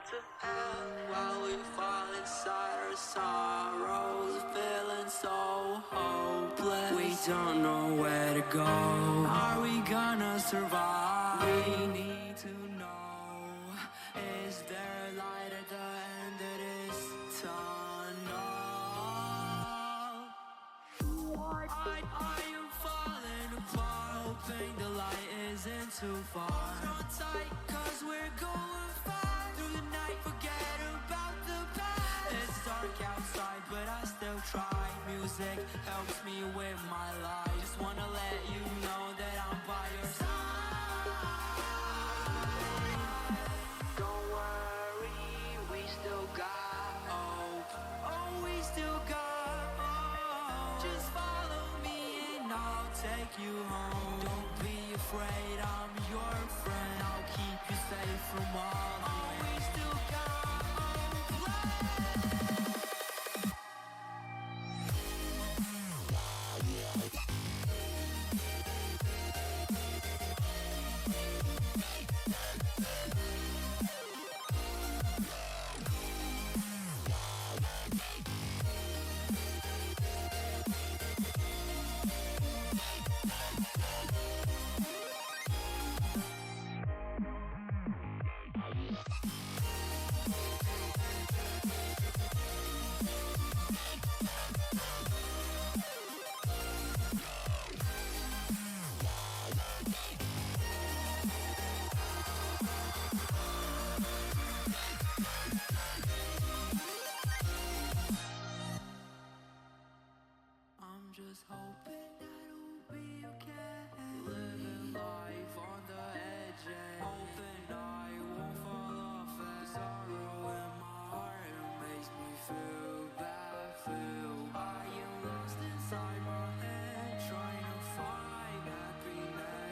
to hell while we fall inside our sorrows, feeling so hopeless. We don't know where to go. Are we gonna survive? We need to know, is there a light at the end of this tunnel? I am falling apart, hoping the light isn't too far. Hold on tight, cause we're going far through the night, forget about the past. It's dark outside, but I still try. Music helps me with my life. Just wanna let you know that I'm by your side. Don't worry, we still got hope. Oh, we still got hope. Just follow me and I'll take you home. Don't be afraid, I'm your friend. I'll keep you safe from all the rain. Oh, we still got hope left. I'm just hoping that it'll be okay. Living life on the edge, and hoping I won't fall off. And sorrow in my heart, it makes me feel bad, feel I am lost inside my head, trying to find happiness.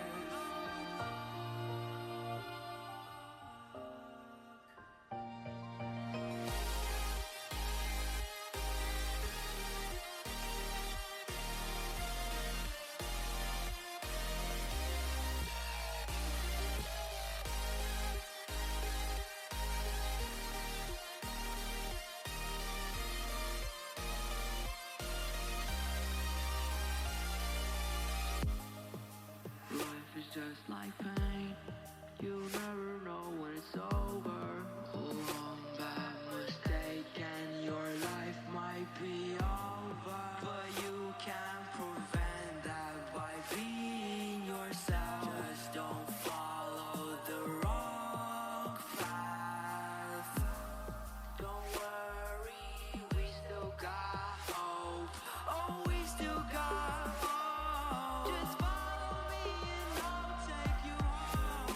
Life is just like pain. You never know when it's over. One bad mistake and your life might be over. But you can't prevent that by being yourself. Just don't follow the wrong path. Don't worry, we still got hope. Oh, we still got hope. Just follow me and I'll take you home.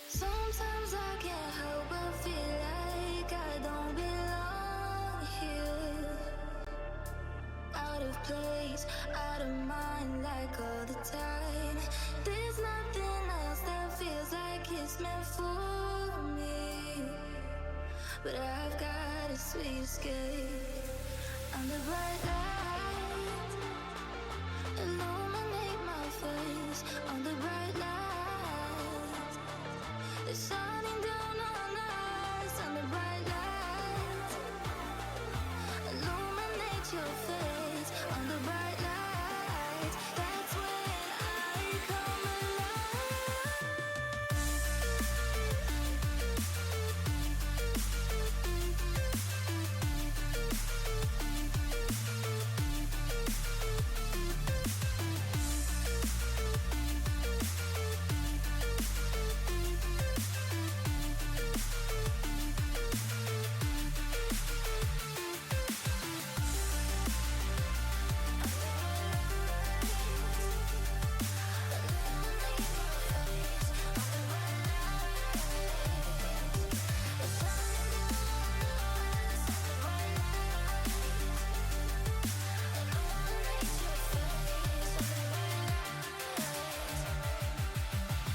Sometimes I can't help but feel like I don't belong here. Out of place, out of mind, like all the time. There's nothing else that feels like it's meant for me. But I've got a sweet escape under bright light. illuminate my face on the bright lights. They're shining down on us on the bright lights. Illuminate your face on the bright lights. That's when I come alive.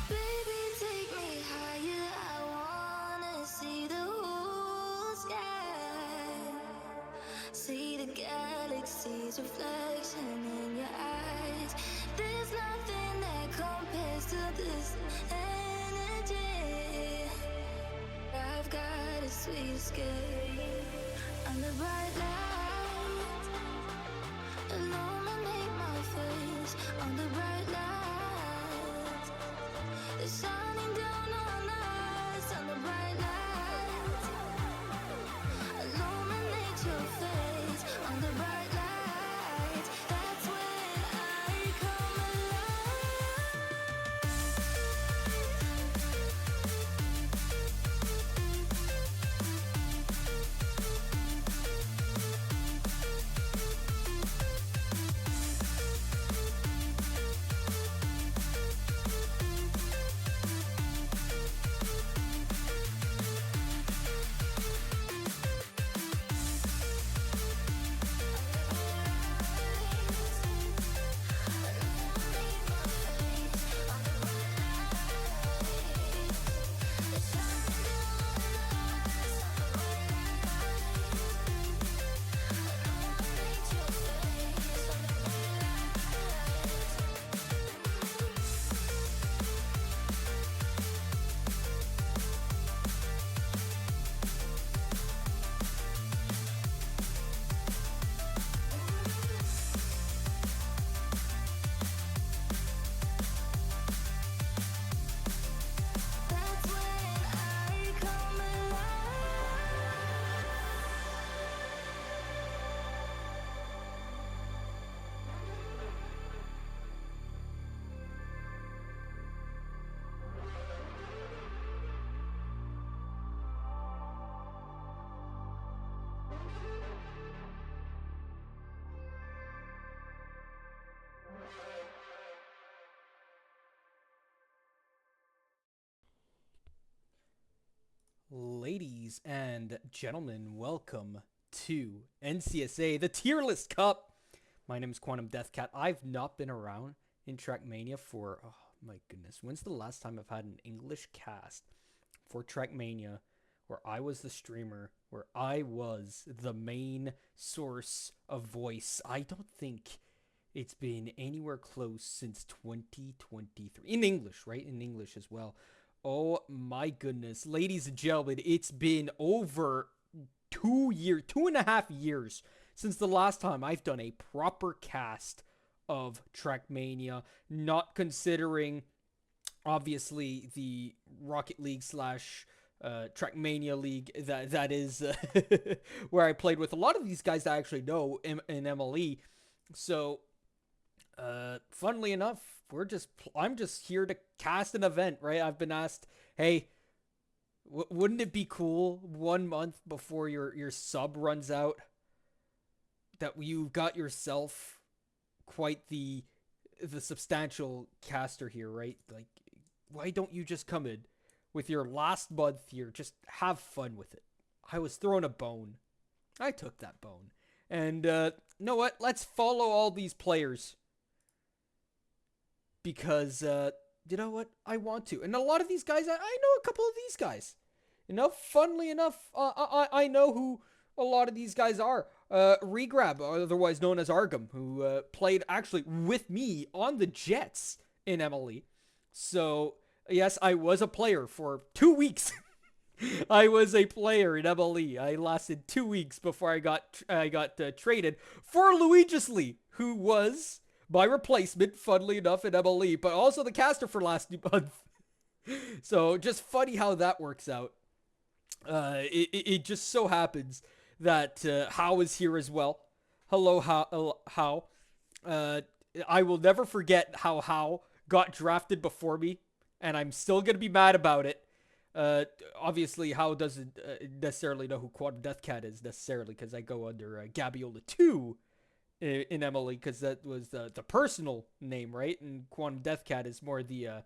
Baby, take me higher. I wanna see the whole sky. See the galaxy's reflection in your eyes. There's nothing that compares to this energy. I've got a sweet escape on the bright lights. Illuminate my face on the bright lights. They're shining down on us on the bright lights. Illuminate your face on the bright lights. That's when I come alive. That's when I come alive. Ladies and gentlemen, welcome to NCSA, the Tier List Cup. My name is Quantum Deathcat. I've not been around in Trackmania for, oh my goodness, when's the last time I've had an English cast for Trackmania where I was the streamer, where I was the main source of voice? I don't think it's been anywhere close since 2023. In English, right? In English as well. Oh my goodness. Ladies and gentlemen, it's been over 2.5 years since the last time I've done a proper cast of Trackmania, not considering obviously the Rocket League slash Trackmania League that is where I played with a lot of these guys that I actually know in MLE. So funnily enough, I'm just here to cast an event, right? I've been asked, hey, wouldn't it be cool 1 month before your sub runs out that you've got yourself quite the substantial caster here, right? Like, why don't you just come in with your last month here? Just have fun with it. I was thrown a bone. I took that bone. And you know what? Let's follow all these players. Because, you know what? I want to. And a lot of these guys, I know a couple of these guys. You know, funnily enough, I know who a lot of these guys are. Regrab, otherwise known as Argum, who played actually with me on the Jets in MLE. So, yes, I was a player for 2 weeks. I was a player in MLE. I lasted 2 weeks before I got traded for Luigi'sly, who was my replacement, funnily enough, in MLE, but also the caster for last month. So just funny how that works out. It just so happens that How is here as well. Hello, How. Uh, I will never forget how got drafted before me, and I'm still gonna be mad about it. Obviously, How doesn't necessarily know who Quantum Deathcat is necessarily, because I go under Gabiola 2 in Emily, because that was the personal name, right? And Quantum Deathcat is more the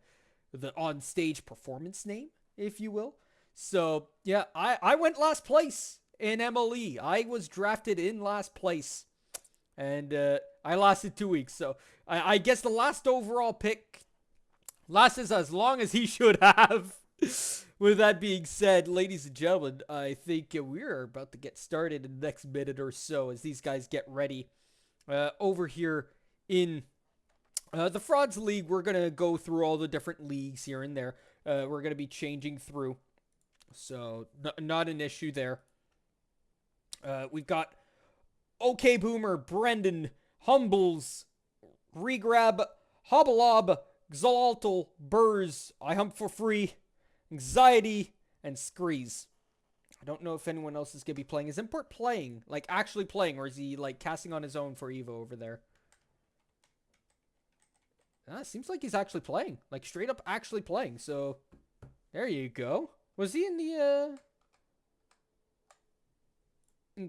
on stage performance name, if you will. So yeah, I went last place in MLE. I was drafted in last place, and I lasted 2 weeks. So I guess the last overall pick lasted as long as he should have. With that being said, ladies and gentlemen, I think we're about to get started in the next minute or so as these guys get ready. Over here in the Frauds League, we're going to go through all the different leagues here and there. We're going to be changing through. So, not an issue there. We've got OK Boomer, Brendan, Humbles, Regrab, Hobbleob, Xaltal, Burrs, I Hump for Free, Anxiety, and Screeze. I don't know if anyone else is going to be playing. Is Import playing? Like, actually playing? Or is he, like, casting on his own for Evo over there? It seems like he's actually playing. Like, straight up actually playing. So, there you go. Was he in the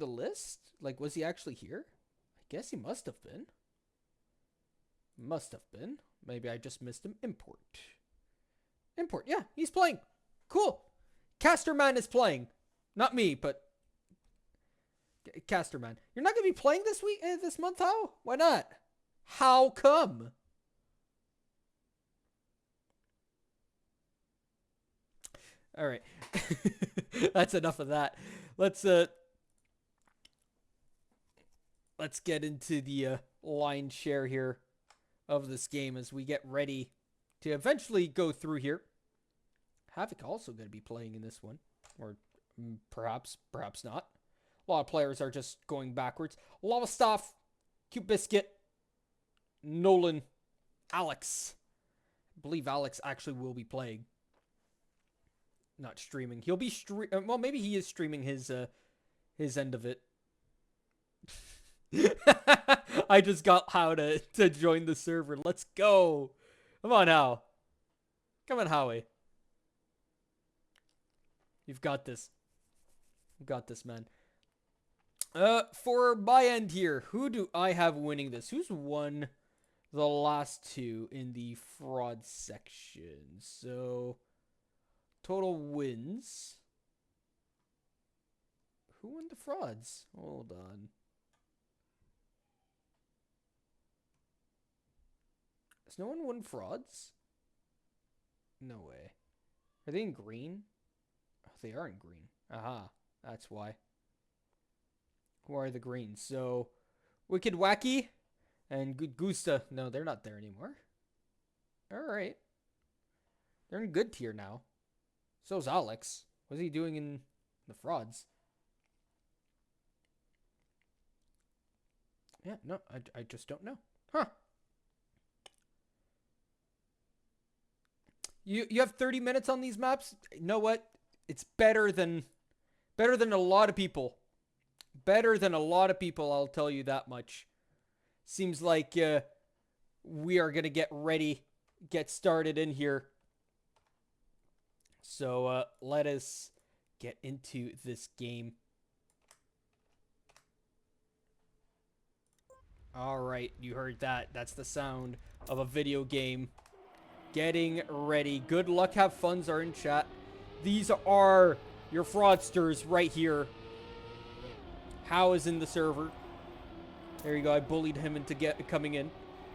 list? Like, was he actually here? I guess he must have been. Must have been. Maybe I just missed him. Import. Import. Yeah, he's playing. Cool. Casterman is playing. Not me, but Casterman. You're not going to be playing this month, how? Why not? How come? All right. That's enough of that. Let's get into the line share here of this game as we get ready to eventually go through here. Havoc also going to be playing in this one, or perhaps not. A lot of players are just going backwards. Lava Staff, Cute Biscuit, Nolan, Alex. I believe Alex actually will be playing. Not streaming. He'll be well, maybe he is streaming his end of it. I just got How to join the server. Let's go. Come on, How. Come on, Howie. You've got this. You've got this, man. For my end here, who do I have winning this? Who's won the last two in the fraud section? So, total wins. Who won the frauds? Hold on. Has no one won frauds? No way. Are they in green? Oh, they are in green. Aha. That's why. Who are the greens? So, Wicked Wacky and Good Gusta. No, they're not there anymore. Alright. They're in good tier now. So's Alex. What's he doing in the frauds? Yeah, no, I just don't know. Huh. You have 30 minutes on these maps? You know what? It's better than a lot of people. Better than a lot of people, I'll tell you that much. Seems like we are going to get ready, get started in here. So let us get into this game. All right, you heard that. That's the sound of a video game. Getting ready. Good luck, have funs are in chat. These are your fraudsters right here. How is in the server. There you go. I bullied him into coming in.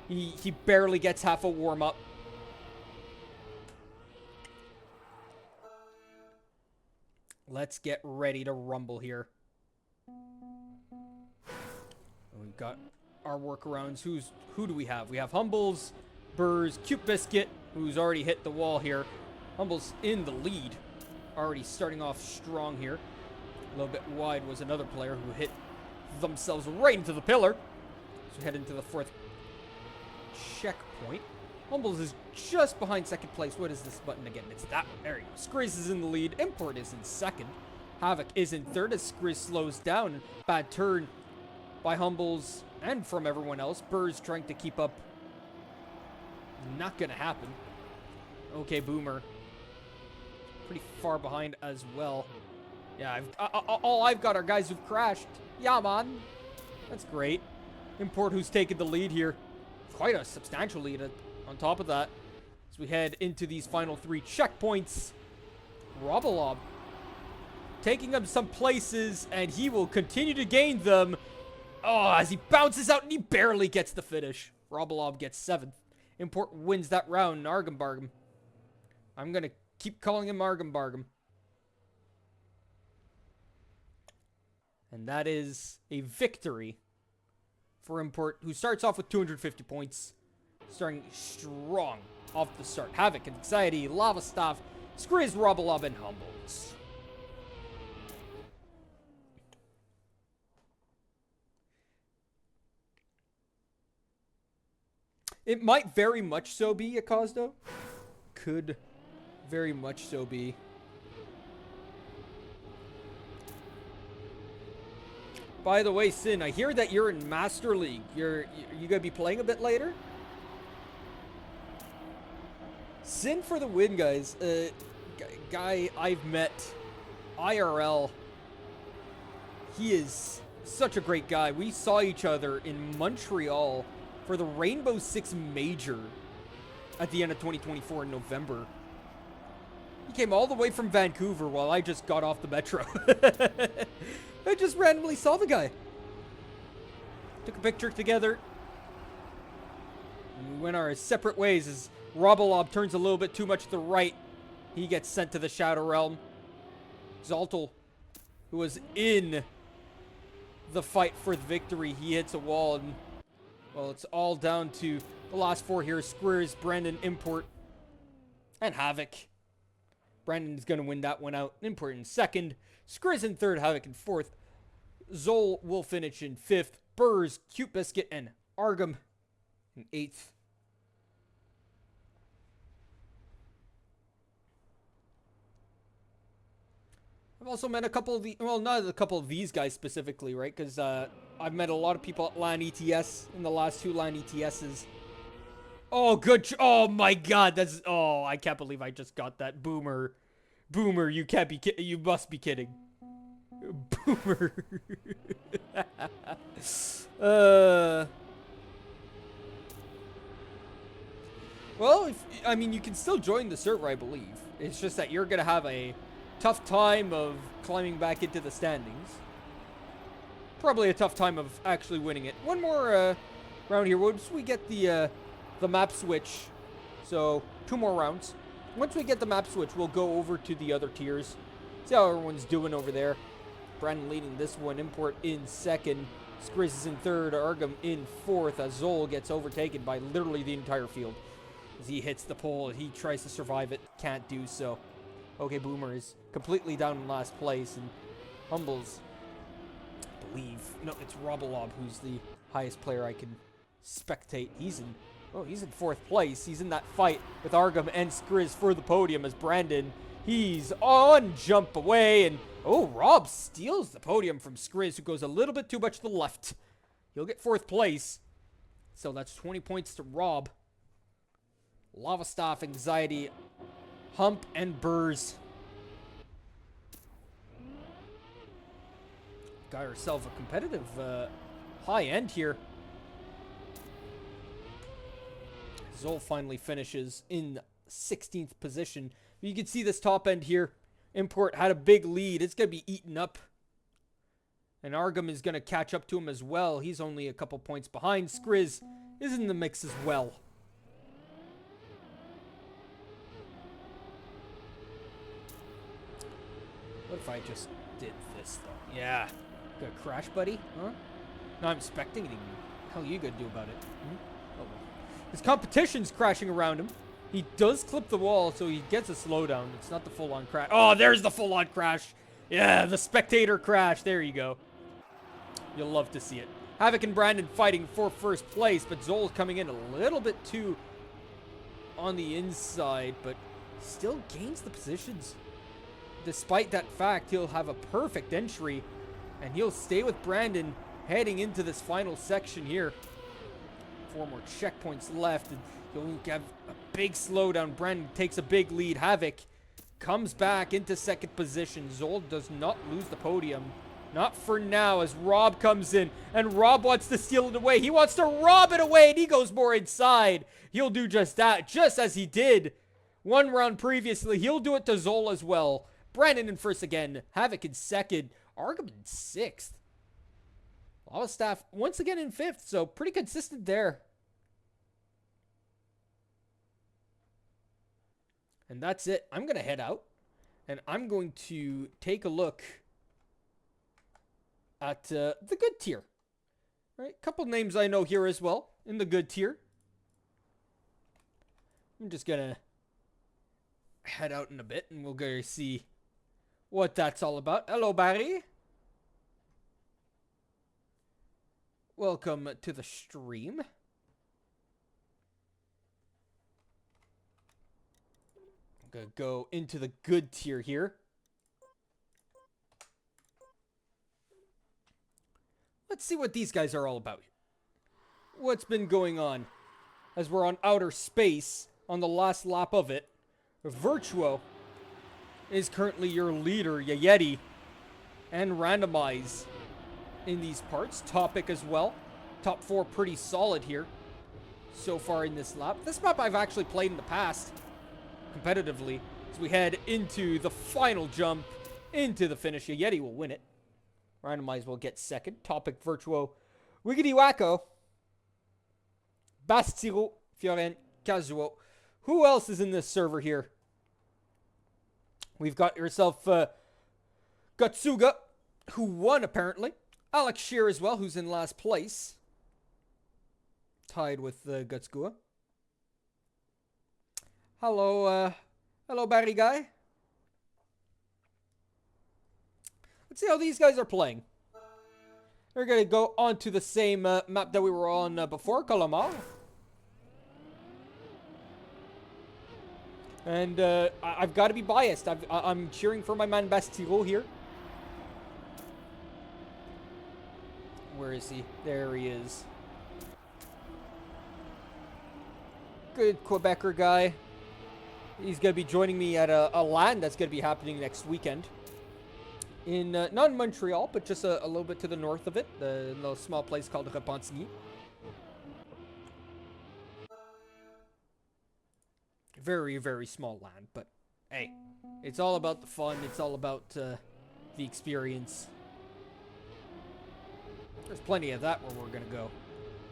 He barely gets half a warm up. Let's get ready to rumble here. got our workarounds. Who do we have? We have Humbles, Burrs, Cute Biscuit, who's already hit the wall here. Humbles in the lead, already starting off strong here. A little bit wide was another player who hit themselves right into the pillar. So we head into the fourth checkpoint. Humbles is just behind second place. What is this button again? It's that one. There you go. Skriz is in the lead. Import is in second. Havoc is in third as Skriz slows down. Bad turn by Humbles and from everyone else. Burr's trying to keep up. Not gonna happen. Okay, Boomer. Pretty far behind as well. Yeah, all I've got are guys who've crashed. Yeah, man. That's great. Import who's taken the lead here. Quite a substantial lead on top of that. As we head into these final three checkpoints. Robolob taking up some places, and he will continue to gain them. Oh, as he bounces out and he barely gets the finish. Robolob gets 7th. Import wins that round. Argum Bargum. I'm going to keep calling him Argum Bargum. And that is a victory for Import, who starts off with 250 points. Starting strong off the start. Havoc, Anxiety, Lava Staff, Skriz, Robolob, and Humbles. It might very much so be a Cosdo. Could very much so be. By the way, Sin, I hear that you're in Master League. You gonna be playing a bit later? Sin for the win, guys. Guy I've met IRL. He is such a great guy. We saw each other in Montreal for the Rainbow Six Major at the end of 2024 in November. He came all the way from Vancouver while I just got off the metro. I just randomly saw the guy. Took a picture together. And we went our separate ways as Robolob turns a little bit too much to the right. He gets sent to the Shadow Realm. Zaltel, who was in the fight for the victory, he hits a wall, and well, it's all down to the last four here. Squares, Brandon, Import, and Havoc. Brandon's going to win that one out. Import in second. Skriz in third. Havoc in fourth. Zol will finish in fifth. Burrs, Cute Biscuit, and Argum in eighth. I've also met a couple of the, well, not a couple of these guys specifically, right? Because I've met a lot of people at LAN ETS in the last two LAN ETSs. Oh, good. Oh, my God. That's, oh, I can't believe I just got that. Boomer. Boomer, you can't be kidding. You must be kidding. Boomer. Well, I mean, you can still join the server, I believe. It's just that you're going to have a tough time of climbing back into the standings. Probably a tough time of actually winning it. One more round here. Once we get the map switch, so 2 more rounds. Once we get the map switch, we'll go over to the other tiers. See how everyone's doing over there. Brandon leading this one. Import in second. Skriz is in third. Argum in fourth. As Zol gets overtaken by literally the entire field. As he hits the pole, he tries to survive it. Can't do so. Okay, Boomer is completely down in last place. And Humbles, I believe, no, it's Robolob who's the highest player I can spectate. He's in fourth place. He's in that fight with Argum and Skriz for the podium as Brandon, he's on jump away, and oh, Rob steals the podium from Skriz, who goes a little bit too much to the left. He'll get fourth place. So that's 20 points to Rob. Lava Staff, Anxiety, Hump, and Burrs. Got herself a competitive high end here. Zol finally finishes in 16th position. You can see this top end here. Import had a big lead. It's going to be eaten up. And Argum is going to catch up to him as well. He's only a couple points behind. Skriz is in the mix as well. What if I just did this, though? Yeah. Gonna crash, buddy? Huh? No, I'm expecting anything. Hell, you gonna do about it? Hmm? Oh, well. His competition's crashing around him. He does clip the wall, so he gets a slowdown. It's not the full-on crash. Oh, there's the full-on crash. Yeah, the spectator crash. There you go. You'll love to see it. Havoc and Brandon fighting for first place, but Zol's coming in a little bit too on the inside, but still gains the positions. Despite that fact, he'll have a perfect entry, and he'll stay with Brandon heading into this final section here. 4 more checkpoints left, and he'll have a big slowdown. Brandon takes a big lead. Havoc comes back into second position. Zol does not lose the podium. Not for now, as Rob comes in, and Rob wants to steal it away. He wants to rob it away, and he goes more inside. He'll do just that, just as he did 1 round previously. He'll do it to Zol as well. Brandon in first again. Havoc in second. Arkham in sixth. Lava Staff once again in fifth, so pretty consistent there. And that's it. I'm going to head out, and I'm going to take a look at the good tier. Right, a couple names I know here as well in the good tier. I'm just gonna head out in a bit, and we'll go see what that's all about. Hello, Barry. Welcome to the stream. I'm gonna go into the good tier here. Let's see what these guys are all about. What's been going on as we're on outer space on the last lap of it. Virtuo is currently your leader, Yeti, and Randomize in these parts. Topic as well. Top 4 pretty solid here so far in this lap. This map I've actually played in the past competitively as we head into the final jump into the finish. Yeti will win it. Randomize will get second. Topic, Virtuo, Wiggity Wacko, Bastiro, Fioren, Kazuo. Who else is in this server here? We've got yourself Gutsuga, who won apparently. Alex Shear as well, who's in last place. Tied with Gutsuga. Hello, hello Barry guy. Let's see how these guys are playing. They're going to go on to the same map that we were on before, Colomar. And I've got to be biased. I'm cheering for my man Bastiro here. Where is he? There he is. Good Quebecer guy. He's going to be joining me at a LAN that's going to be happening next weekend. In, not in Montreal, but just a little bit to the north of it. The little small place called Repentigny. Very, very small land, but hey, it's all about the fun. It's all about the experience. There's plenty of that where we're going to go.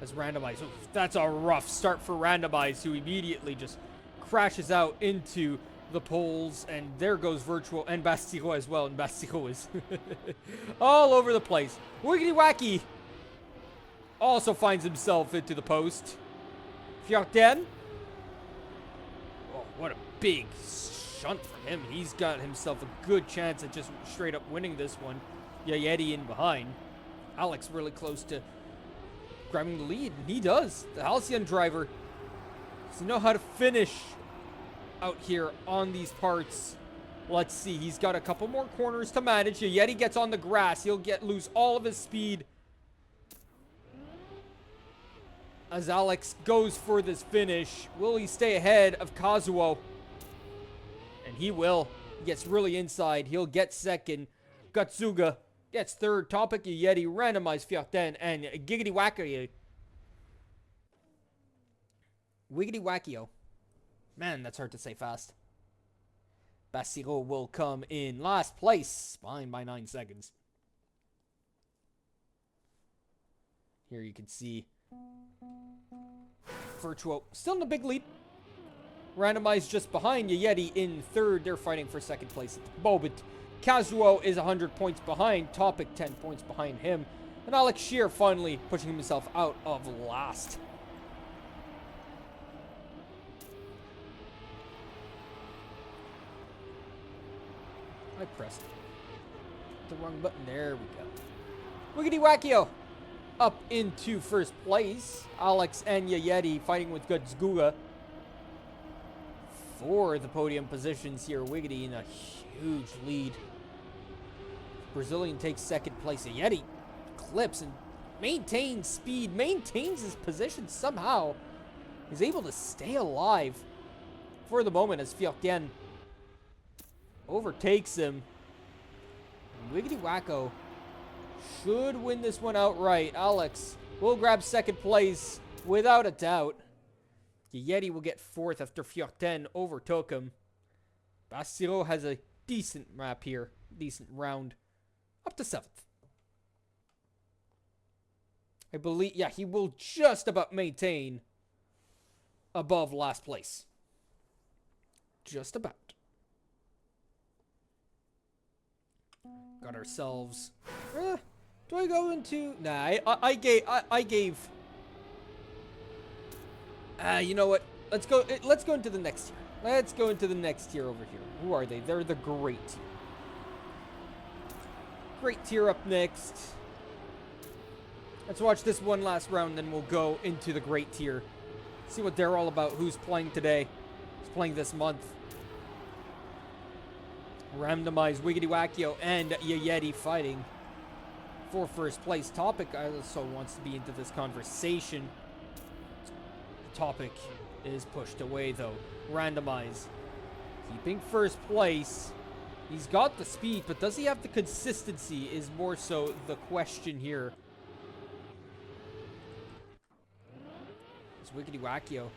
As Randomize. Ooh, that's a rough start for Randomize, who immediately just crashes out into the poles, and there goes Virtual and Bastiro as well, and Bastiro is all over the place. Wiggity Wacky also finds himself into the post. Fiorten. Oh, what a big shunt from him. He's got himself a good chance at just straight up winning this one. Yeti in behind. Alex really close to grabbing the lead, and he does. The Halcyon driver does know how to finish out here on these parts. Let's see. He's got a couple more corners to manage. Yeti gets on the grass. He'll lose all of his speed as Alex goes for this finish. Will he stay ahead of Kazuo? And he will. He gets really inside. He'll get second. Gutsuga gets third. Topic, Yeti, Randomize, Fiorten, and Giggity Wackio. Wiggity Wackio. Man, that's hard to say fast. Bastiro will come in last place, behind by 9 seconds. Here you can see Virtuo still in the big lead. Randomized just behind Yeti in third. They're fighting for second place at the moment. Kazuo is 100 points behind. Topic 10 points behind him. And Alex Shear finally pushing himself out of last. I pressed the wrong button. There we go. Wiggity Wackio up into first place. Alex and Yeti fighting with Gutsguga for the podium positions here. Wiggity in a huge lead. Brazilian takes second place. Yeti clips and maintains speed, maintains his position somehow. He's able to stay alive for the moment as Fiortien overtakes him. And Wiggity Wacko should win this one outright. Alex will grab second place without a doubt. Yeti will get fourth after Fiorten overtook him. Bastiro has a decent map here. Decent round. Up to seventh. I believe, yeah, he will just about maintain above last place. Just about. Got ourselves. Do I go into? Nah, I gave. You know what? Let's go. Let's go into the next tier. Let's go into the next tier over here. Who are they? They're the great tier. Great tier up next. Let's watch this one last round, then we'll go into the great tier. See what they're all about. Who's playing today? Who's playing this month? Randomize Wiggity Wackio and Yeti fighting for first place. Topic also wants to be into this conversation. The topic is pushed away though. Randomize keeping first place. He's got the speed, but does he have the consistency is more so the question here. As Wiggity Wackio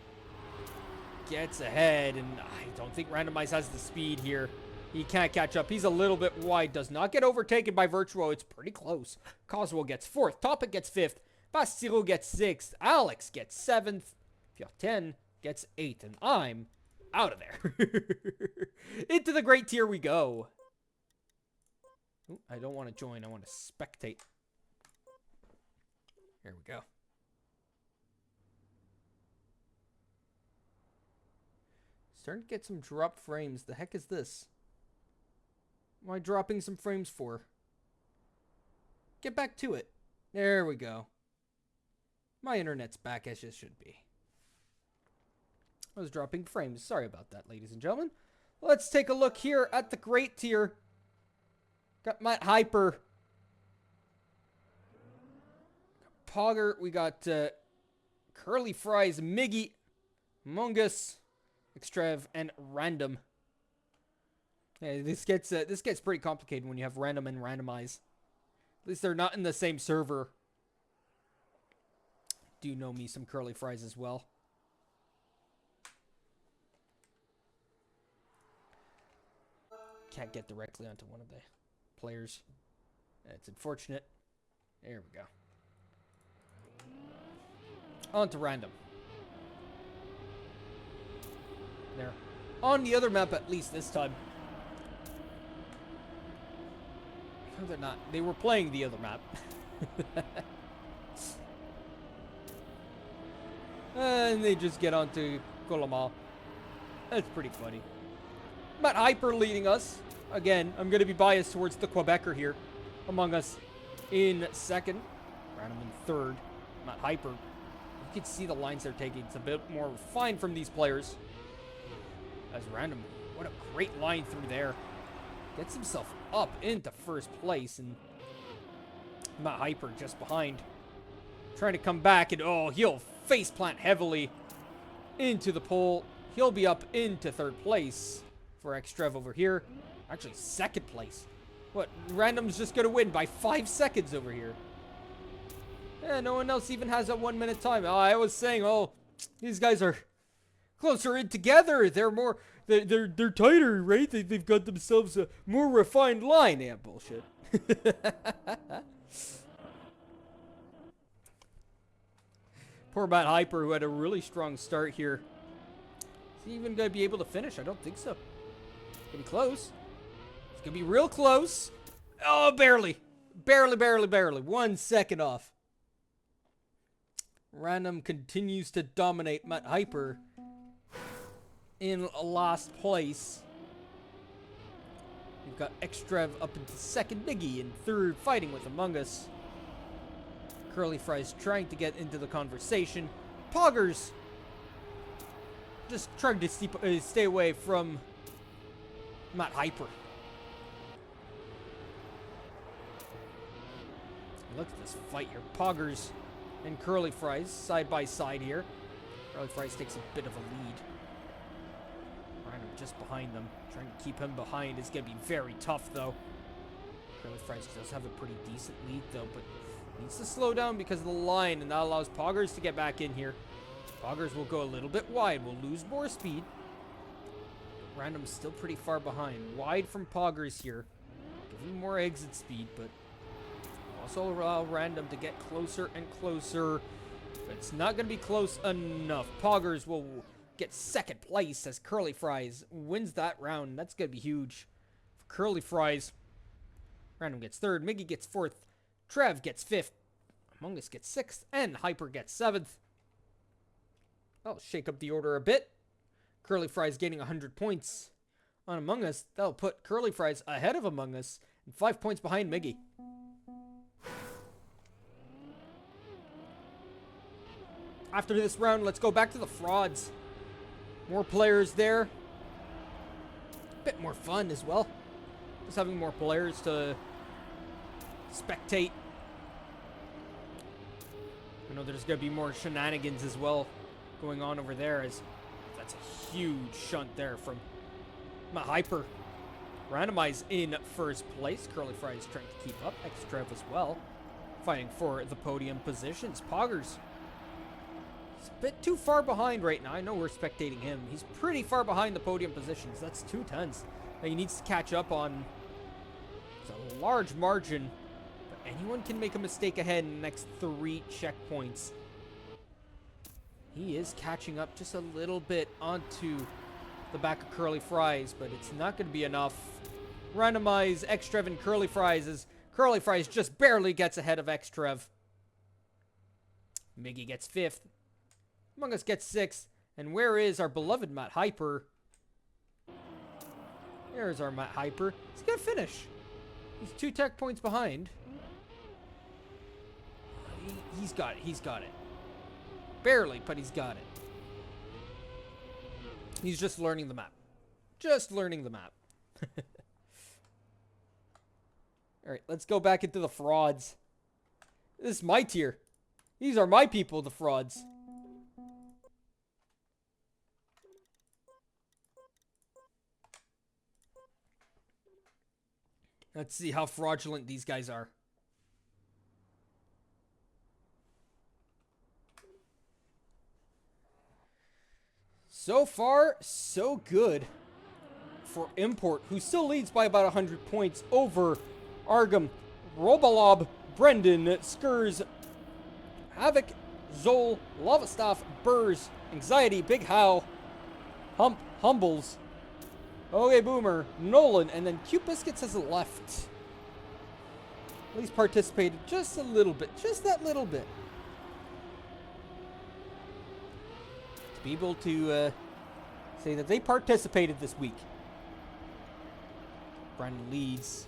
gets ahead, and I don't think Randomize has the speed here. He can't catch up. He's a little bit wide. Does not get overtaken by Virtuo. It's pretty close. Coswell gets fourth. Topic gets fifth. Bastiro gets sixth. Alex gets seventh. Fiorten gets eighth. And I'm out of there. Into the great tier we go. Ooh, I don't want to join. I want to spectate. Here we go. Starting to get some drop frames. The heck is this? What am I dropping some frames for? Get back to it. There we go. My internet's back as it should be. I was dropping frames. Sorry about that, ladies and gentlemen. Let's take a look here at the great tier. Got Matt Hyper. Pogger. We got Curly Fries, Miggy, Mungus, Extrev, and Random. Yeah, this gets pretty complicated when you have random and randomize. At least they're not in the same server. Do know me some Curly Fries as well. Can't get directly onto one of the players. It's unfortunate. There we go. On to random. There. On the other map at least this time. No, they're not. They were playing the other map. And they just get onto Coloma. That's pretty funny. Matt Hyper leading us. Again, I'm going to be biased towards the Quebecer here. Among Us in second. Random in third. Matt Hyper. You can see the lines they're taking. It's a bit more refined from these players. As Random. What a great line through there. Gets himself up into first place. And Matt Hyper just behind. Trying to come back. And oh, he'll faceplant heavily into the pole. He'll be up into third place for Extrev over here. Actually, second place. What? Random's just going to win by 5 seconds over here. Yeah, no one else even has a 1 minute time. Oh, I was saying, oh, these guys are closer in together. They're more, they're tighter, right? They've got themselves a more refined line. Yeah, bullshit. Poor Matt Hyper, who had a really strong start here. Is he even going to be able to finish? I don't think so. It's going to be close. It's going to be real close. Oh, barely. Barely, barely, barely. 1 second off. Random continues to dominate Matt Hyper in last place. We've got Xtrev up into second, Miggy in third, fighting with Among Us. Curly Fries trying to get into the conversation. Poggers just trying to stay away from Matt Hyper. Look at this fight here. Poggers and Curly Fries side by side here. Curly Fries takes a bit of a lead. Random just behind them. Trying to keep him behind is going to be very tough, though. Curly Fries does have a pretty decent lead, though, but needs to slow down because of the line, and that allows Poggers to get back in here. Poggers will go a little bit wide. Will lose more speed. Random's still pretty far behind. Wide from Poggers here. Give him more exit speed, but also allow Random to get closer and closer. But it's not going to be close enough. Poggers will get second place as Curly Fries wins that round. That's going to be huge for Curly Fries. Random gets third. Miggy gets fourth. Trev gets fifth. Among Us gets sixth. And Hyper gets seventh. That'll shake up the order a bit. Curly Fries gaining 100 points on Among Us. That'll put Curly Fries ahead of Among Us and 5 points behind Miggy. After this round, let's go back to the frauds. More players there. A bit more fun as well. Just having more players to spectate. I know there's going to be more shenanigans as well going on over there, as that's a huge shunt there from Matt Hyper. Randomize in first place. Curly Fries trying to keep up. Xtrev as well, fighting for the podium positions. Poggers, he's a bit too far behind right now. I know we're spectating him. He's pretty far behind the podium positions. That's 2/10 that he needs to catch up on. It's a large margin, but anyone can make a mistake ahead in the next 3 checkpoints. He is catching up just a little bit onto the back of Curly Fries, but it's not going to be enough. Randomize Xtrev and Curly Fries as Curly Fries just barely gets ahead of Xtrev. Miggy gets fifth. Among Us gets sixth. And where is our beloved Matt Hyper? There's our Matt Hyper. He's going to finish. He's 2 tech points behind. He's got it. He's got it. Barely, but he's got it. He's just learning the map. Just learning the map. Alright, let's go back into the frauds. This is my tier. These are my people, the frauds. Let's see how fraudulent these guys are. So far, so good for Import, who still leads by about 100 points over Argum, Robolob, Brendan, Skurs, Havoc, Zol, Lavastaff, Burrs, Anxiety, Big How, Humbles, Okay Boomer, Nolan, and then Cute Biscuits has left. At least participated just a little bit, just that little bit. To be able to say that they participated this week. Brendan leads.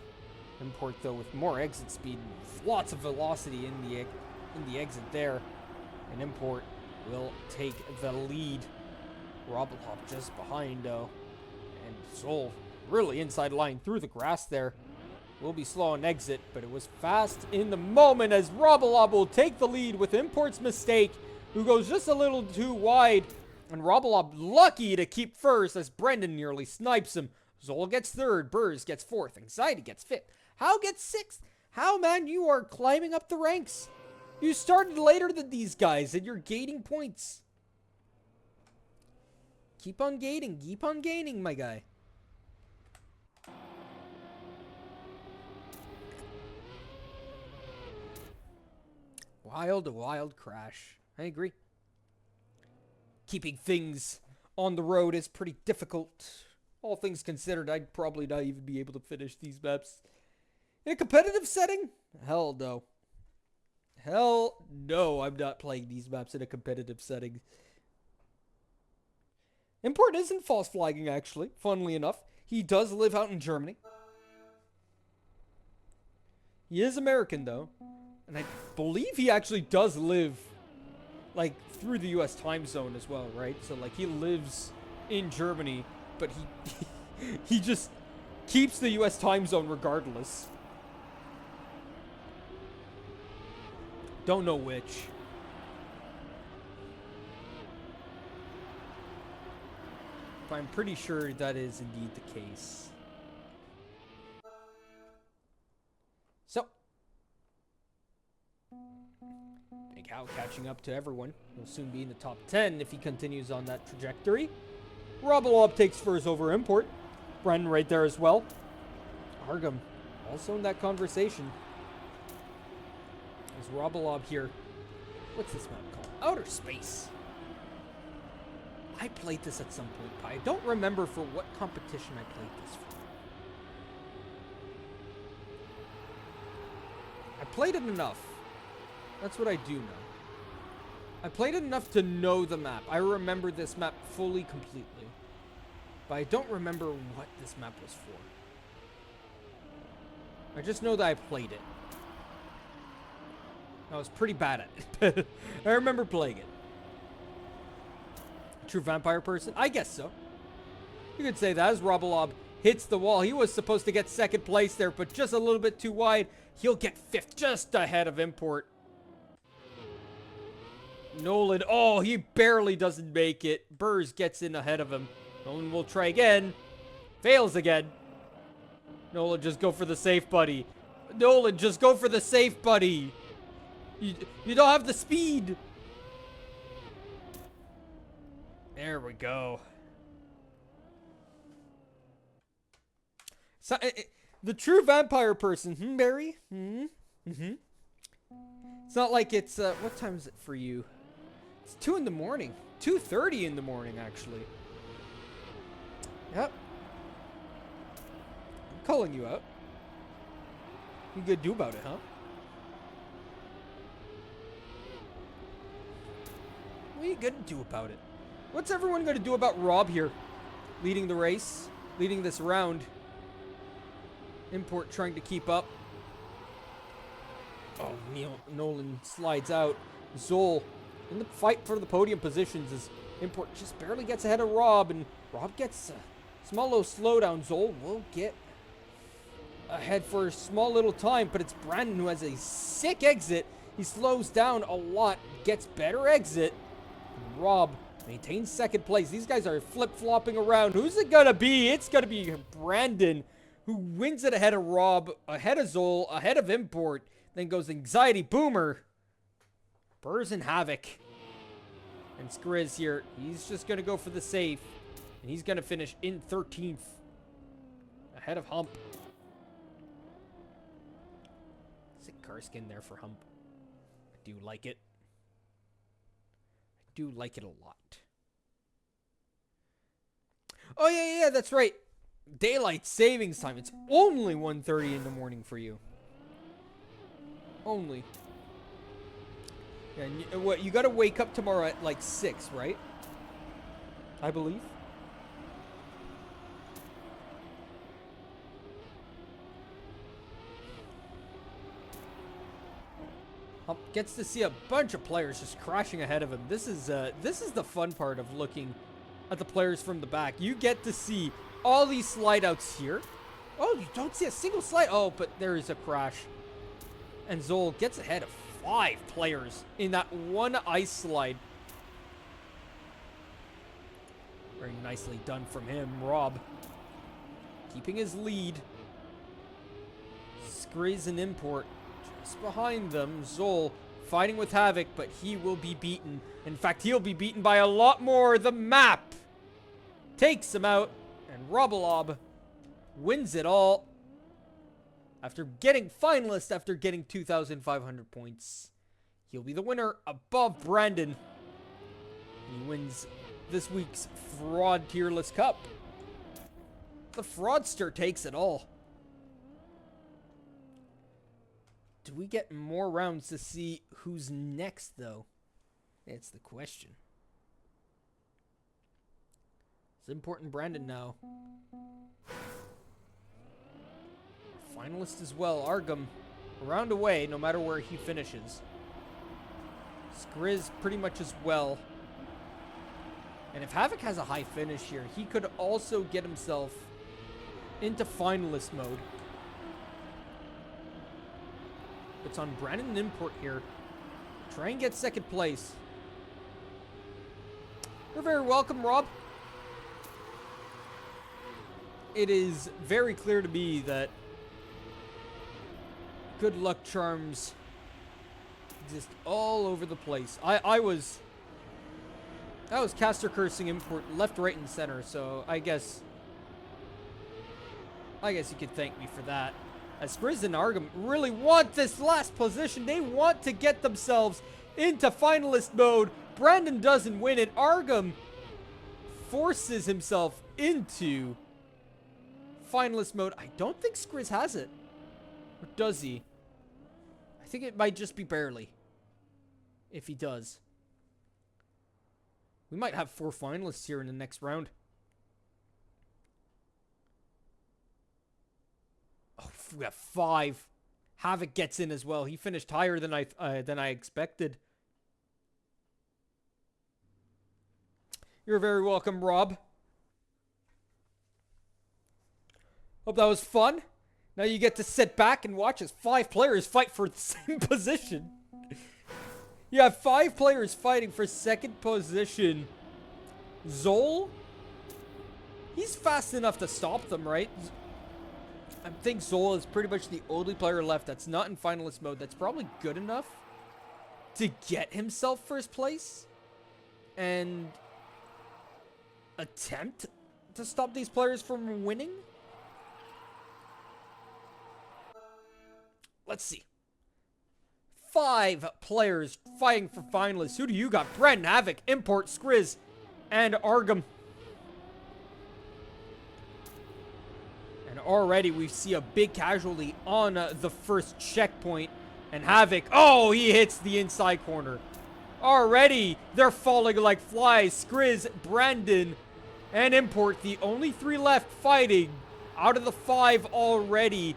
Import, though, with more exit speed, lots of velocity in the exit there. And Import will take the lead. Roblob just behind, though. And Soul really inside line through the grass there. Will be slow on exit, but it was fast in the moment as Roblob will take the lead with Import's mistake, who goes just a little too wide. And Roblob lucky to keep first as Brendan nearly snipes him. Zol gets third, Burrs gets fourth, Anxiety gets fifth. How gets sixth? How, man, you are climbing up the ranks. You started later than these guys and you're gaining points. Keep on gaining, my guy. Wild crash. I agree. Keeping things on the road is pretty difficult. All things considered, I'd probably not even be able to finish these maps In a competitive setting? Hell no. Hell no, I'm not playing these maps in a competitive setting. Import isn't false flagging, actually, funnily enough. He does live out in Germany. He is American, though. And I believe he actually does live, like, through the US time zone as well, right? So, like, he lives in Germany, but he just keeps the US time zone regardless. Don't know which. But I'm pretty sure that is indeed the case. So, Big Hal catching up to everyone. He'll soon be in the top 10 if he continues on that trajectory. Robolob takes first over Import. Brennan right there as well. Argum also in that conversation. There's Robolob here. What's this map called? Outer Space. I played this at some point, but I don't remember for what competition I played this for. I played it enough. That's what I do know. I played it enough to know the map. I remember this map fully, completely. But I don't remember what this map was for. I just know that I played it. I was pretty bad at it. I remember playing it. True vampire person? I guess so. You could say that as Robolob hits the wall. He was supposed to get second place there, but just a little bit too wide. He'll get fifth, just ahead of Import. Nolan, oh, he barely doesn't make it. Burrs gets in ahead of him. Nolan will try again. Fails again. Nolan, just go for the safe, buddy. Nolan, just go for the safe, buddy. You don't have the speed. There we go. So, the true vampire person. Barry? It's not like it's, what time is it for you? It's 2 in the morning. 2:30 in the morning, actually. Yep. I'm calling you out. What you gonna do about it, huh? What are you gonna do about it? What's everyone gonna do about Rob here? Leading the race. Leading this round. Import trying to keep up. Oh, Nolan slides out. Zol in the fight for the podium positions as Import just barely gets ahead of Rob, and Rob gets a small little slowdown. Zol will get ahead for a small little time, but it's Brandon who has a sick exit. He slows down a lot, gets better exit. And Rob maintains second place. These guys are flip-flopping around. Who's it gonna be? It's gonna be Brandon, who wins it ahead of Rob, ahead of Zol, ahead of Import. Then goes Anxiety Boomer. Burrs and Havoc. And Skriz here. He's just going to go for the safe. And he's going to finish in 13th. Ahead of Hump. Sick car skin there for Hump. I do like it. I do like it a lot. Oh, yeah, that's right. Daylight savings time. It's only 1:30 in the morning for you. Only. Yeah, and what, you gotta wake up tomorrow at like 6, right? I believe. Gets to see a bunch of players just crashing ahead of him. This is the fun part of looking at the players from the back. You get to see all these slide outs here. Oh, you don't see a single slide. Oh, but there is a crash. And Zol gets ahead of 5 players in that one ice slide. Very nicely done from him. Rob keeping his lead. Skriz and Import just behind them. Zol fighting with Havoc, but he will be beaten. In fact, he'll be beaten by a lot more. The map takes him out, and Robolob wins it all. After getting finalist, after getting 2,500 points. He'll be the winner above Brandon. He wins this week's Fraud Tier List Cup. The fraudster takes it all. Do we get more rounds to see who's next, though? That's the question. It's important Brandon now. Finalist as well. Argum, a round away no matter where he finishes. Skriz pretty much as well. And if Havoc has a high finish here, he could also get himself into finalist mode. It's on Brandon and Import here. Try and get second place. You're very welcome, Rob. It is very clear to me that good luck charms exist all over the place. I was caster cursing Import left, right, and center, so I guess you could thank me for that. As Skriz and Argum really want this last position. They want to get themselves into finalist mode. Brandon doesn't win it. Argum forces himself into finalist mode. I don't think Skriz has it. Or does he? I think it might just be barely. If he does. We might have 4 finalists here in the next round. Oh, we have 5. Havoc gets in as well. He finished higher than I expected. You're very welcome, Rob. Hope that was fun. Now you get to sit back and watch as 5 players fight for the same position. You have 5 players fighting for second position. Zol, he's fast enough to stop them, right? I think Zol is pretty much the only player left that's not in finalist mode that's probably good enough to get himself first place and attempt to stop these players from winning. Let's see. 5 players fighting for finalists. Who do you got? Brandon, Havoc, Import, Skriz, and Argum. And already we see a big casualty on the first checkpoint. And Havoc, oh, he hits the inside corner. Already, they're falling like flies. Skriz, Brandon, and Import, the only 3 left fighting out of the 5 already.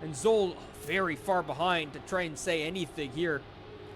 And Zol very far behind to try and say anything here.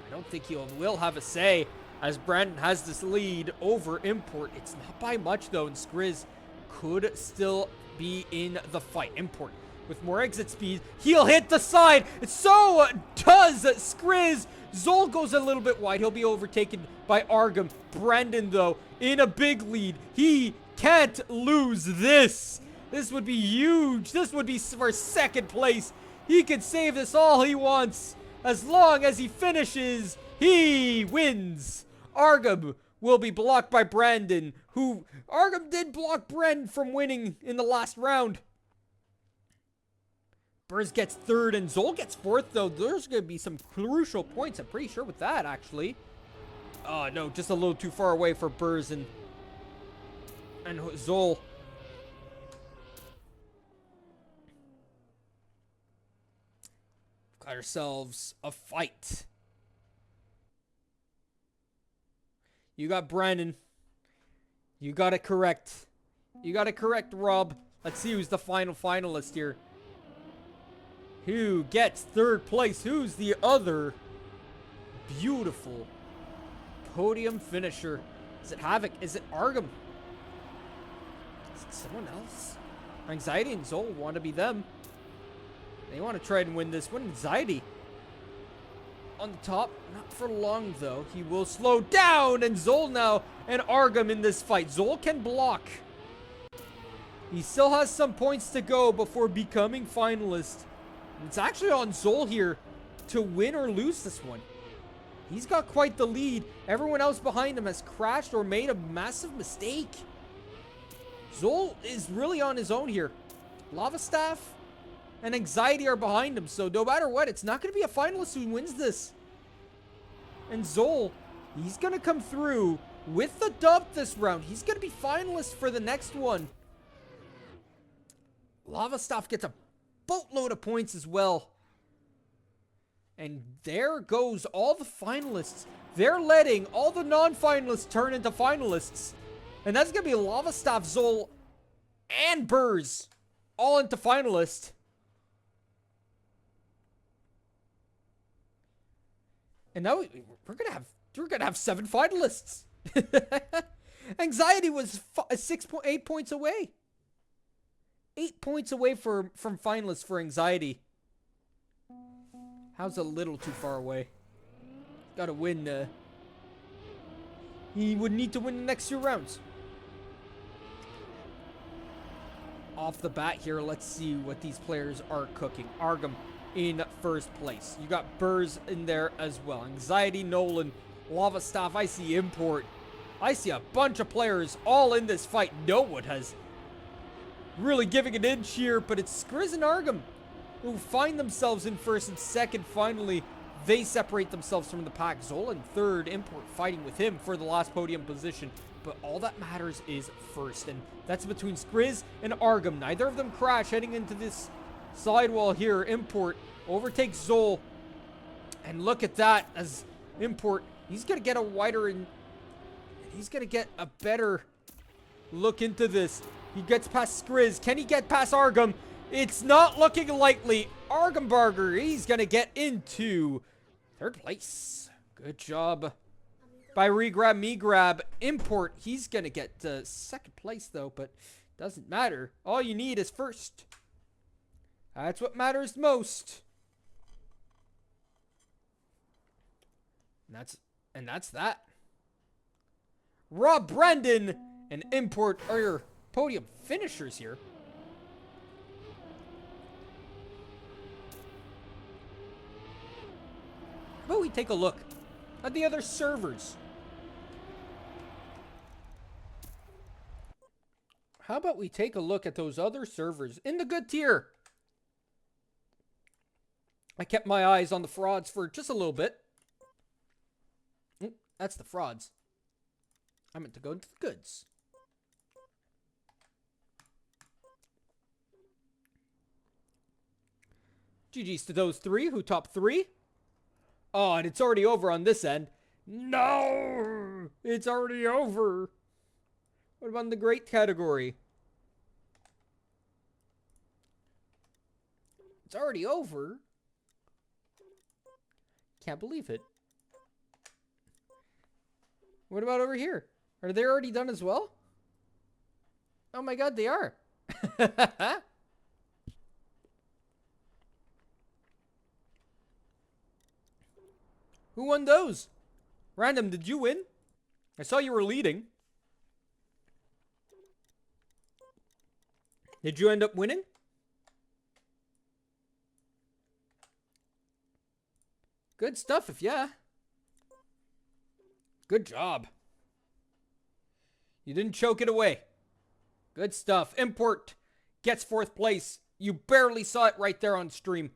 I don't think he will have a say as Brandon has this lead over Import. It's not by much though, and Skriz could still be in the fight. Import with more exit speed. He'll hit the side. So does Skriz. Zol goes a little bit wide. He'll be overtaken by Argum. Brandon though in a big lead. He can't lose this. This would be huge. This would be for second place. He can save this all he wants. As long as he finishes, he wins. Argum will be blocked by Brandon, who Argum did block Brandon from winning in the last round. Burrs gets 3rd and Zol gets 4th, though. There's going to be some crucial points. I'm pretty sure with that, actually. Oh, no, just a little too far away for Burrs and Zol. Got ourselves a fight. You got Brandon. You got it correct. You got it correct, Rob. Let's see who's the final finalist here. Who gets 3rd place? Who's the other beautiful podium finisher? Is it Havoc? Is it Argum? Is it someone else? Anxiety and Zol want to be them. They want to try and win this one. Anxiety on the top. Not for long, though. He will slow down. And Zol now and Argum in this fight. Zol can block. He still has some points to go before becoming finalist. It's actually on Zol here to win or lose this one. He's got quite the lead. Everyone else behind him has crashed or made a massive mistake. Zol is really on his own here. Lava Staff and Anxiety are behind him. So no matter what, it's not going to be a finalist who wins this. And Zol, he's going to come through with the dub this round. He's going to be finalist for the next one. Lava Staff gets a boatload of points as well. And there goes all the finalists. They're letting all the non-finalists turn into finalists. And that's going to be Lava Staff, Zol, and Burrs all into finalists. And now we're gonna have 7 finalists. Anxiety was 8 points away. 8 points away from finalists for Anxiety. How's a little too far away? Gotta win. He would need to win the next 2 rounds. Off the bat here, let's see what these players are cooking. Argum in first place. You got Burrs in there as well. Anxiety, Nolan, Lava Staff. I see Import. I see a bunch of players all in this fight. No one has really giving an inch here, but it's Skriz and Argum who find themselves in first and second. Finally, they separate themselves from the pack. Zola in third, Import fighting with him for the last podium position. But all that matters is first, and that's between Skriz and Argum. Neither of them crash heading into this sidewall here. Import overtakes Zol. And look at that, as Import, he's going to get a wider and he's going to get a better look into this. He gets past Skriz. Can he get past Argum? It's not looking likely. Argumbarger, he's going to get into third place. Good job by Regrab Me Grab. Import, he's going to get second place though, but doesn't matter. All you need is first. That's what matters most. And that's that. Rob Brandon and Import are your podium finishers here. How about we take a look at the other servers? How about we take a look at those other servers in the good tier? I kept my eyes on the frauds for just a little bit. That's the frauds. I meant to go into the goods. GG's to those 3 who top 3. Oh, and it's already over on this end. No! It's already over. What about in the great category? It's already over. Can't believe it. What about over here? Are they already done as well? Oh my god, they are. Who won those? Random, did you win? I saw you were leading. Did you end up winning? Good stuff, if yeah. Good job. You didn't choke it away. Good stuff. Import gets 4th place. You barely saw it right there on stream.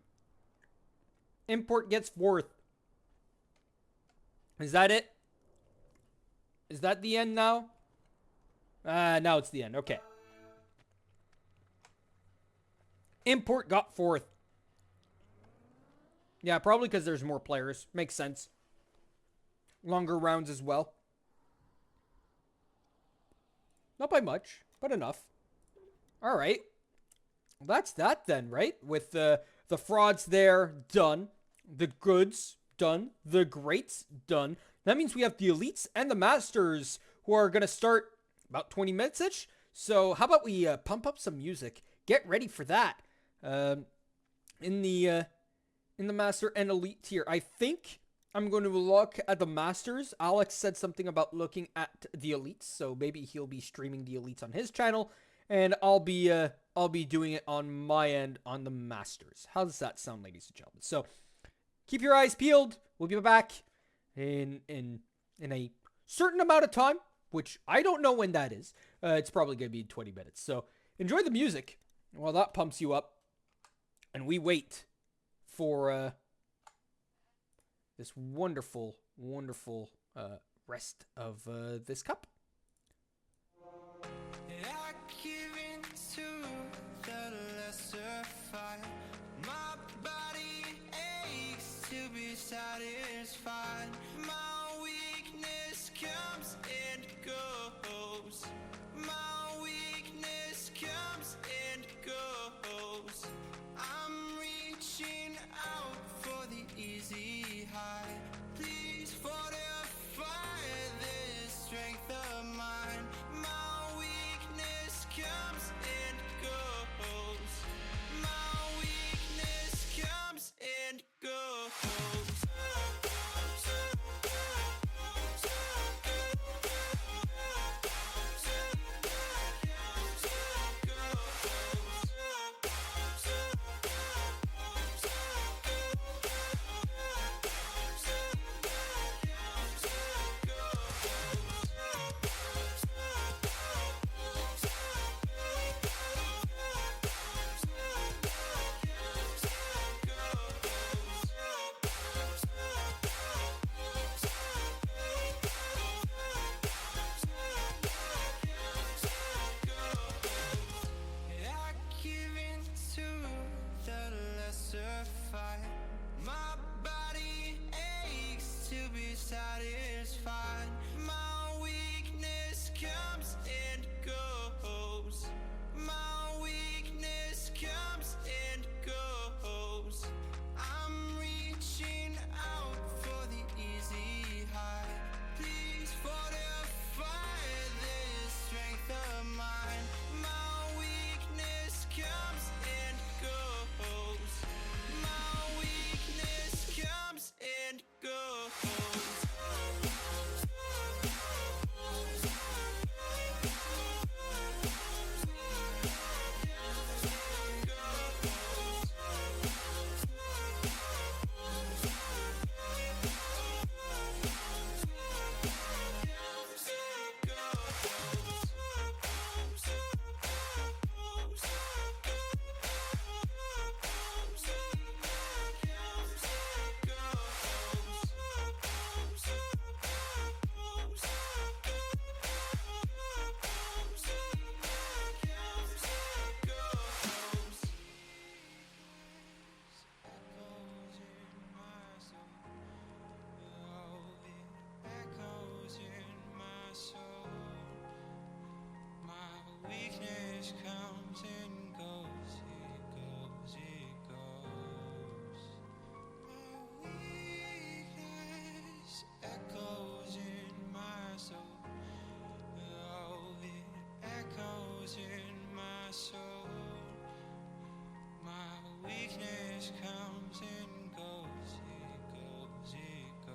Import gets 4th. Is that it? Is that the end now? Now it's the end. Okay. Import got 4th. Yeah, probably because there's more players. Makes sense. Longer rounds as well. Not by much, but enough. All right. Well, that's that then, right? With the frauds there, done. The goods, done. The greats, done. That means we have the elites and the masters who are going to start about 20 minutes-ish. So how about we pump up some music? Get ready for that. In the master and elite tier, I think I'm going to look at the masters. Alex said something about looking at the elites, so maybe he'll be streaming the elites on his channel, and I'll be doing it on my end on the masters. How does that sound, ladies and gentlemen? So keep your eyes peeled. We'll be back in a certain amount of time, which I don't know when that is. It's probably going to be 20 minutes. So enjoy the music while that pumps you up, and we wait for this wonderful, wonderful rest of this cup. I give in to the lesser fight. My body aches to be Darkness comes and goes, it goes, it goes.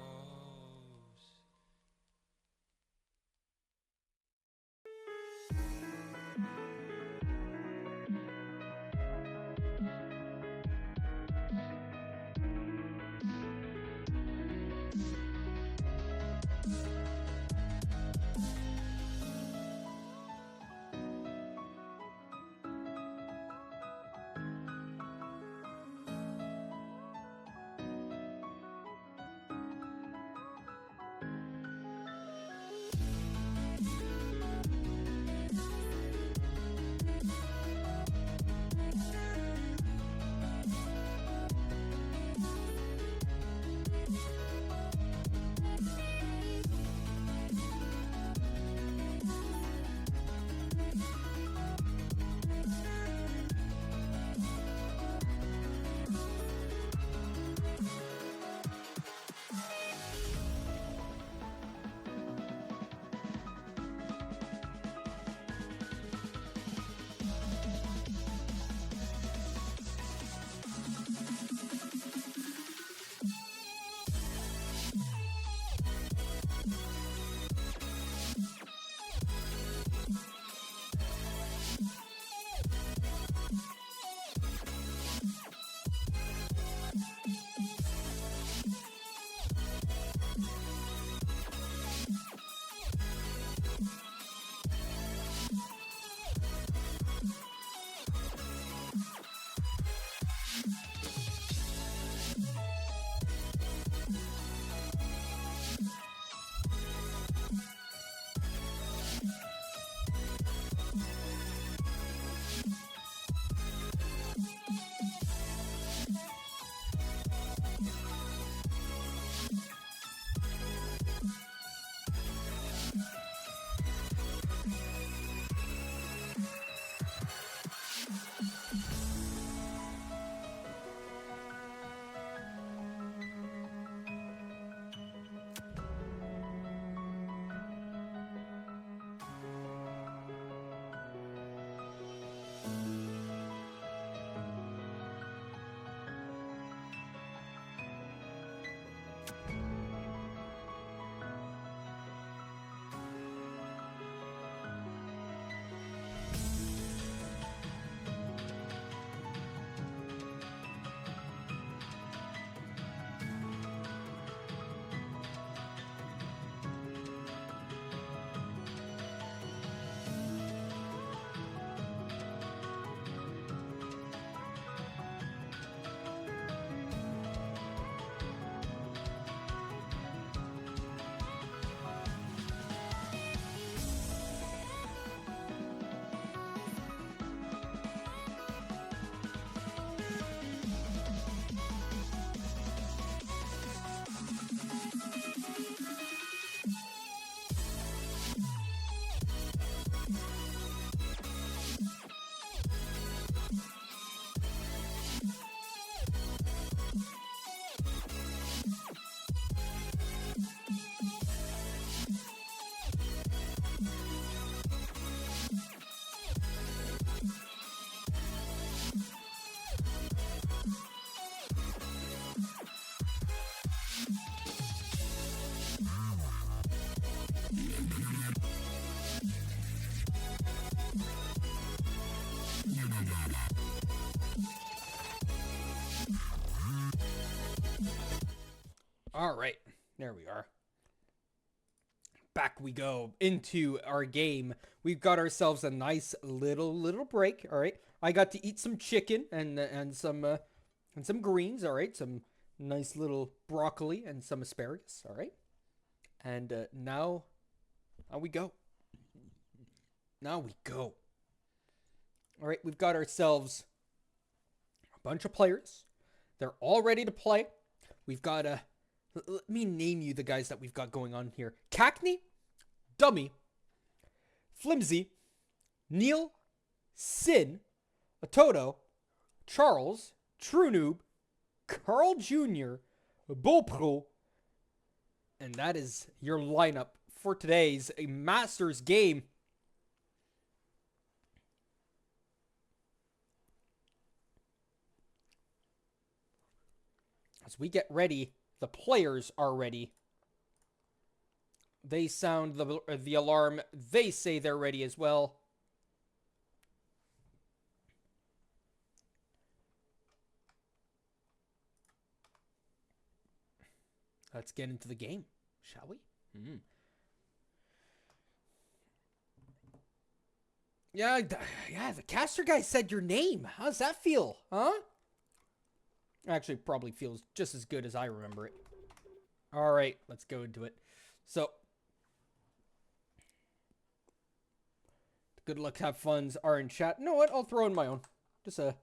All right, there we are. Back we go into our game. We've got ourselves a nice little break. All right, I got to eat some chicken and some greens. All right, some nice little broccoli and some asparagus. All right, and now we go. Now we go. All right, we've got ourselves a bunch of players. They're all ready to play. We've got a. Let me name you the guys that we've got going on here. Cackney, Dummy, Flimsy, Neil, Sin, Atoto, Charles, True Noob, Carl Jr., Beaupro, and that is your lineup for today's Masters game. As we get ready, the players are ready. They sound the alarm. They say they're ready as well. Let's get into the game, shall we? Yeah, the caster guy said your name. How's that feel, huh? Actually, probably feels just as good as I remember it. All right, let's go into it. So, good luck, have funs are in chat. You know what? I'll throw in my own. Just a...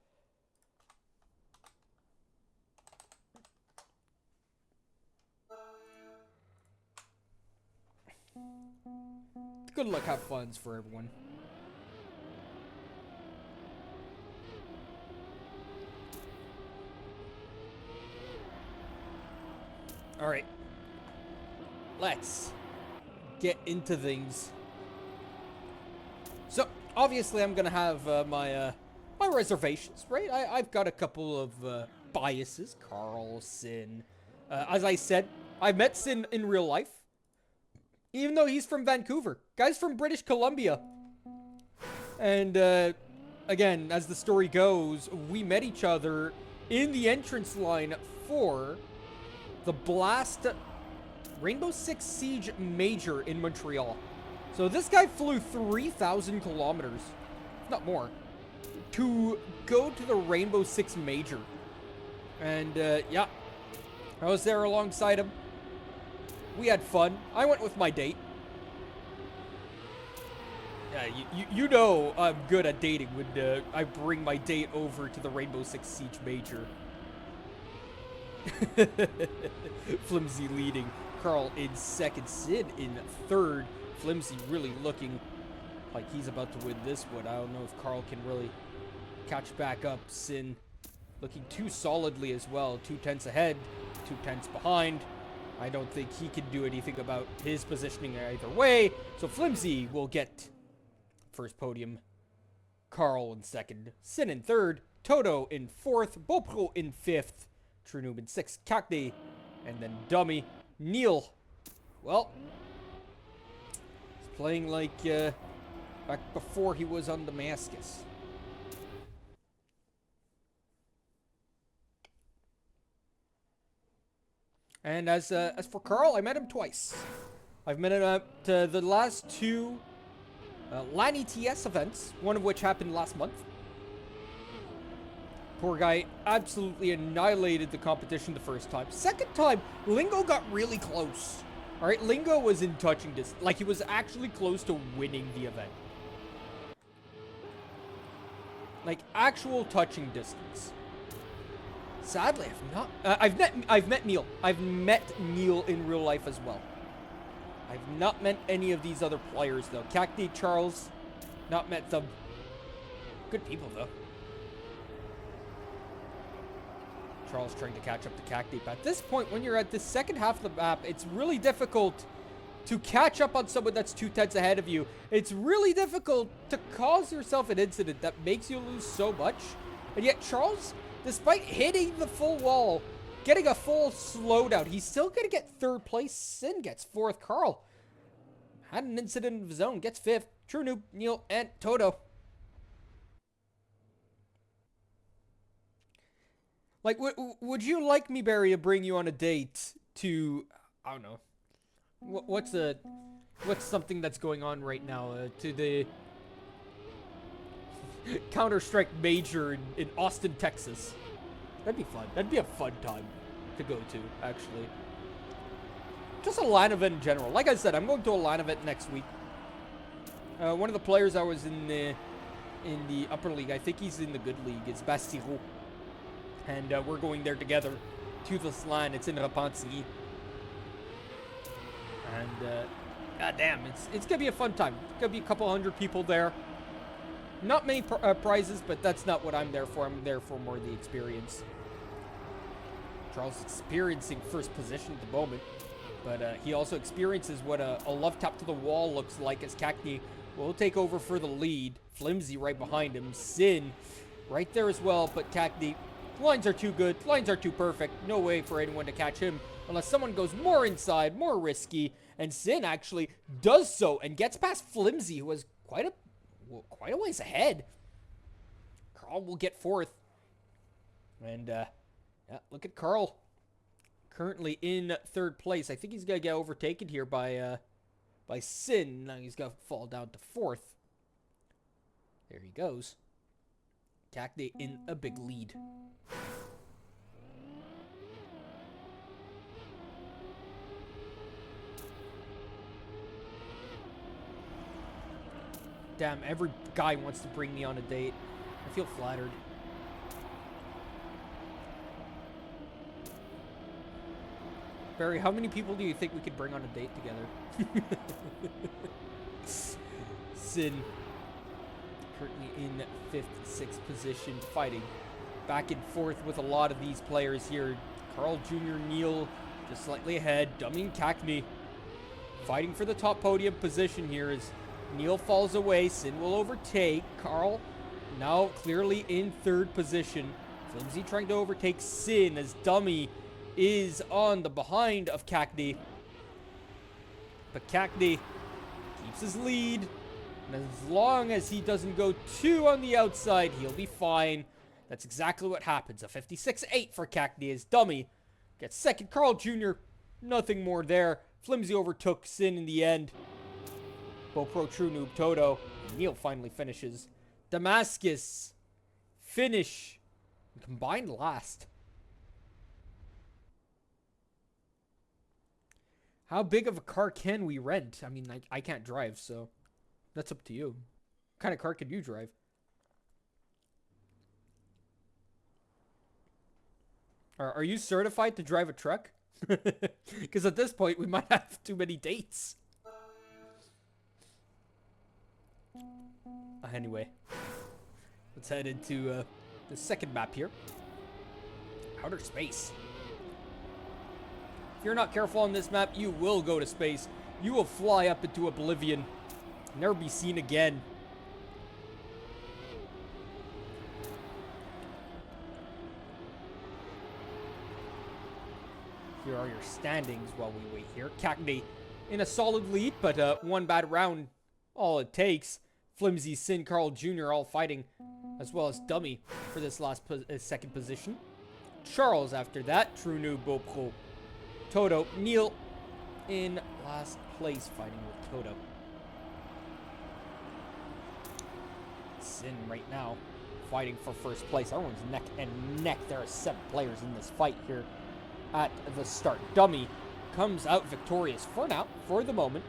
Good luck, have funs for everyone. All right. Let's get into things. So, obviously, I'm going to have my reservations, right? I've got a couple of biases. Carl, Sin. As I said, I've met Sin in real life. Even though he's from Vancouver. Guy's from British Columbia. And, again, as the story goes, we met each other in the entrance line for the Blast Rainbow Six Siege Major in Montreal. So this guy flew 3,000 kilometers, not more, to go to the Rainbow Six Major. And, yeah, I was there alongside him. We had fun. I went with my date. Yeah, you know I'm good at dating when I bring my date over to the Rainbow Six Siege Major. Flimsy leading. Carl in second. Sid in third. Flimsy really looking like he's about to win this one. I don't know if Carl can really catch back up. Sin looking too solidly as well. 2/10 ahead, 2/10 behind. I don't think he can do anything about his positioning either way. So Flimsy will get first podium. Carl in second. Sin in third. Toto in fourth. Bopro in fifth. True Noob in sixth. Cacti. And then Dummy. Neil. Well, he's playing like back before he was on Damascus. And as for Carl, I met him twice. I've met him at the last two LAN ETS events, one of which happened last month. Poor guy absolutely annihilated the competition the first time. Second time, Lingo got really close. All right, Lingo was in touching distance. Like, he was actually close to winning the event. Like, actual touching distance. Sadly, I've not... I've met Neil. I've met Neil in real life as well. I've not met any of these other players, though. Cacti, Charles, not met them. Good people, though. Charles trying to catch up to Cacti. But at this point, when you're at the second half of the map, it's really difficult to catch up on someone that's 2/10 ahead of you. It's really difficult to cause yourself an incident that makes you lose so much. And yet Charles, despite hitting the full wall, getting a full slowdown, he's still going to get third place. Sin gets fourth. Carl had an incident of his own, gets fifth. True Noob, Neil, and Toto. Like, would you like me, Barry, to bring you on a date to, I don't know, what's something that's going on right now, to the Counter-Strike Major in Austin, Texas? That'd be fun. That'd be a fun time to go to, actually. Just a LAN event in general. Like I said, I'm going to a LAN event next week. One of the players I was in the upper league, I think he's in the good league, is Bastiro. And we're going there together to this LAN. It's in Repentigny. And, goddamn, it's going to be a fun time. It's going to be a couple hundred people there. Not many prizes, but that's not what I'm there for. I'm there for more of the experience. Charles is experiencing first position at the moment. But he also experiences what a love tap to the wall looks like as Cacti will take over for the lead. Flimsy right behind him. Sin right there as well, but Cacti The lines are too good. The lines are too perfect. No way for anyone to catch him unless someone goes more inside, more risky. And Sin actually does so and gets past Flimsy, who was quite a ways ahead. Carl will get fourth. And, yeah, look at Carl. Currently in third place. I think he's going to get overtaken here by Sin. Now he's going to fall down to fourth. There he goes. Cacti in a big lead. Damn, every guy wants to bring me on a date. I feel flattered. Barry, how many people do you think we could bring on a date together? Sin, currently in 5th, 6th position, fighting back and forth with a lot of these players here. Carl Jr., Neil, just slightly ahead. Dummy and Cackney fighting for the top podium position here as Neil falls away. Sin will overtake. Carl now clearly in 3rd position. Flimsy trying to overtake Sin as Dummy is on the behind of Cackney. But Cackney keeps his lead. And as long as he doesn't go too on the outside, he'll be fine. That's exactly what happens. A 56.8 for Cackney as Dummy gets second. Carl Jr., nothing more there. Flimsy overtook Sin in the end. Pro True Noob Toto. Neil finally finishes. Damascus finish combined last. How big of a car can we rent? I mean, I can't drive, so that's up to you. What kind of car can you drive? Are you certified to drive a truck? Because at this point, we might have too many dates. Anyway, let's head into the second map here. Outer space. If you're not careful on this map, you will go to space. You will fly up into oblivion. Never be seen again. Here are your standings while we wait here. Cackney in a solid lead, but one bad round, all it takes. Flimsy, Sin, Carl Jr. all fighting, as well as Dummy for this last second position. Charles after that. True Noob, Pro, Toto, Neil in last place fighting with Toto. Sin right now fighting for first place. Everyone's neck and neck. There are 7 players in this fight here at the start. Dummy comes out victorious for now, for the moment.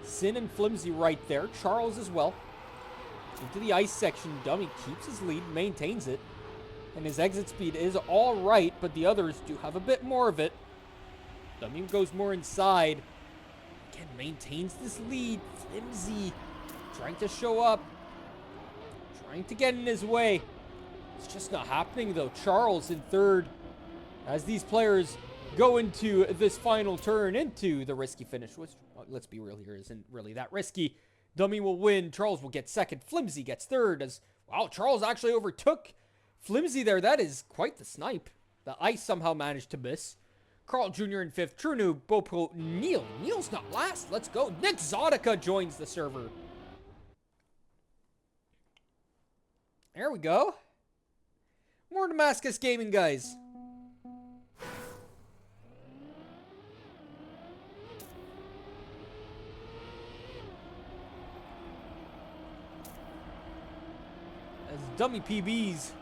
Sin and Flimsy right there. Charles as well. Into the ice section. Dummy keeps his lead, maintains it. And his exit speed is all right, but the others do have a bit more of it. Dummy goes more inside. Again, maintains this lead. Flimsy trying to show up. Trying to get in his way. It's just not happening, though. Charles in third. As these players go into this final turn, into the risky finish, which, let's be real here, isn't really that risky. Dummy will win. Charles will get second. Flimsy gets third. As wow, Charles actually overtook Flimsy there. That is quite the snipe. The ice somehow managed to miss. Carl Jr. in 5th. True Noob, Bopo, Neil. Neil's not last. Let's go. Nick Zotica joins the server. There we go. More Damascus Gaming, guys. As dummy PBs.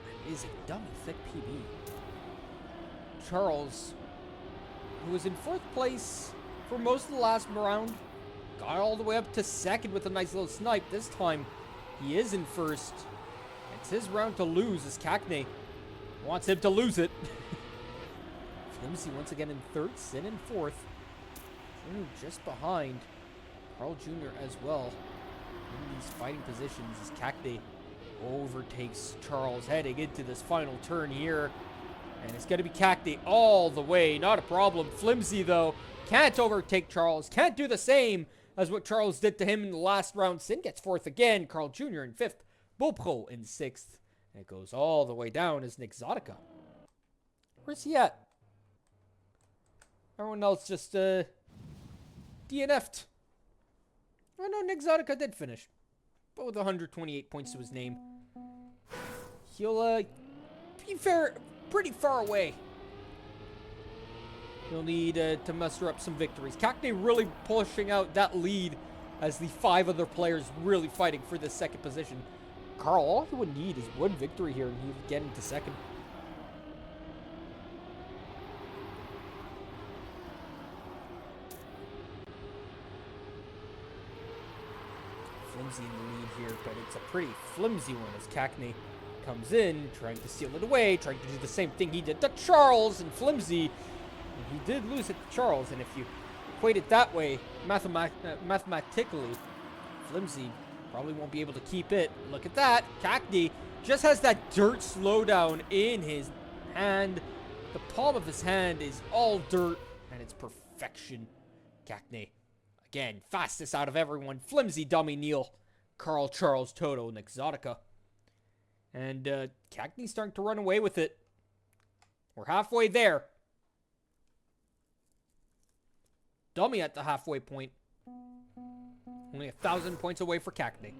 That is a dummy thick PB. Charles, who was in 4th place for most of the last round, got all the way up to 2nd with a nice little snipe. This time, he is in 1st. It's his round to lose as Cackney wants him to lose it. Flimsy once again in 3rd, Sin in 4th. Just behind. Carl Jr. as well. In these fighting positions as Cackney overtakes Charles heading into this final turn here. And it's going to be Cackney all the way. Not a problem. Flimsy, though, can't overtake Charles. Can't do the same as what Charles did to him in the last round. Sin gets 4th again. Carl Jr. in 5th. Bopro in 6th. And it goes all the way down as Nick Zotica. Where's he at? Everyone else just DNF'd. Oh no, Nick Zotica did finish. But with 128 points to his name. He'll be pretty far away. He'll need to muster up some victories. Cackney really pushing out that lead as the 5 other players really fighting for the 2nd position. Carl, all he would need is 1 victory here and he would get into 2nd. Flimsy in the lead here, but it's a pretty flimsy one as Cackney comes in, trying to steal it away, trying to do the same thing he did to Charles, and Flimsy, he did lose it to Charles, and if you equate it that way, mathematically, Flimsy probably won't be able to keep it. Look at that. Cackney just has that dirt slowdown in his hand. The palm of his hand is all dirt, and it's perfection. Cackney, again, fastest out of everyone. Flimsy, Dummy, Neil, Carl, Charles, Toto, and Exotica. And Cackney's starting to run away with it. We're halfway there. Dummy at the halfway point. Only 1,000 points away for Cackney.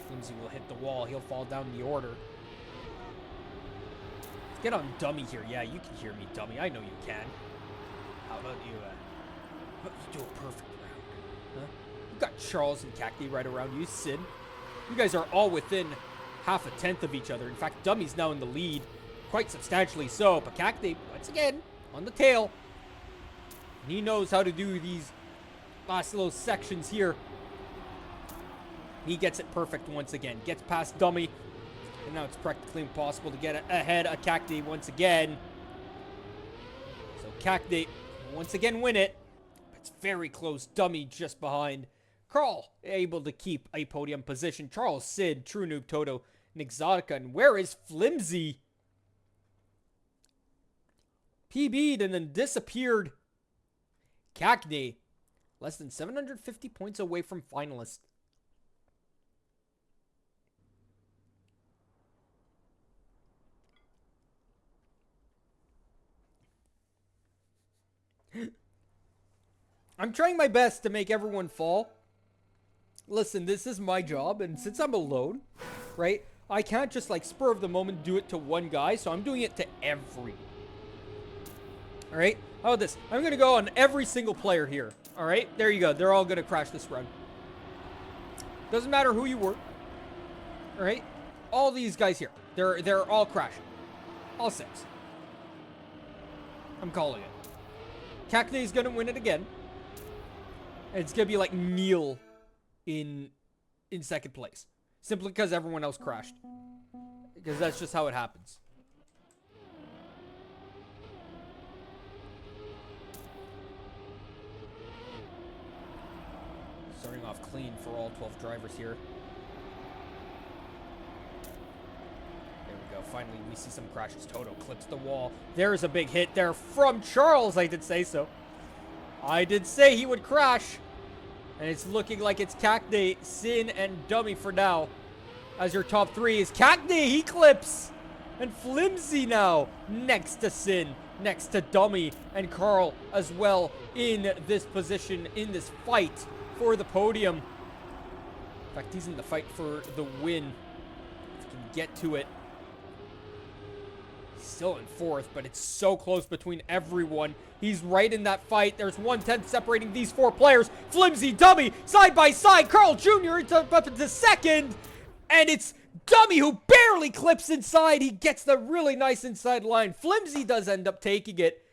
Flimsy will hit the wall. He'll fall down the order. Let's get on Dummy here. Yeah, you can hear me, Dummy. I know you can. How about you, do a perfect round? Huh? You got Charles and Cackney right around you, Sid. You guys are all within half a tenth of each other. In fact, Dummy's now in the lead, quite substantially so. But Cackney, once again, on the tail. And he knows how to do these last little sections here. He gets it perfect once again. Gets past Dummy. And now it's practically impossible to get ahead of Cackney once again. So Cackney once again win it. But it's very close. Dummy just behind. Carl able to keep a podium position. Charles, Sid, True Noob, Toto, Nick Zotica. And where is Flimsy? PB'd and then disappeared. Cackney, less than 750 points away from finalist. I'm trying my best to make everyone fall. Listen, this is my job, and since I'm alone, right, I can't just, like, spur of the moment do it to one guy, so I'm doing it to everyone. Alright? How about this? I'm gonna go on every single player here. Alright? There you go. They're all gonna crash this run. Doesn't matter who you were. Alright? All these guys here. They're all crashing. All 6. I'm calling it. Cackney's gonna win it again. And it's gonna be like Neil in 2nd place. Simply because everyone else crashed. Because that's just how it happens. Starting off clean for all 12 drivers here. There we go. Finally, we see some crashes. Toto clips the wall. There's a big hit there from Charles. I did say so. I did say he would crash. And it's looking like it's Cackney, Sin, and Dummy for now. As your top 3 is Cackney. He clips. And Flimsy now next to Sin, next to Dummy, and Carl as well in this position, in this fight for the podium. In fact, he's in the fight for the win. If he can get to it. He's still in 4th, but it's so close between everyone. He's right in that fight. There's 1/10 separating these 4 players. Flimsy, Dummy, side by side. Carl Jr. up into 2nd. And it's Dummy who barely clips inside. He gets the really nice inside line. Flimsy does end up taking it.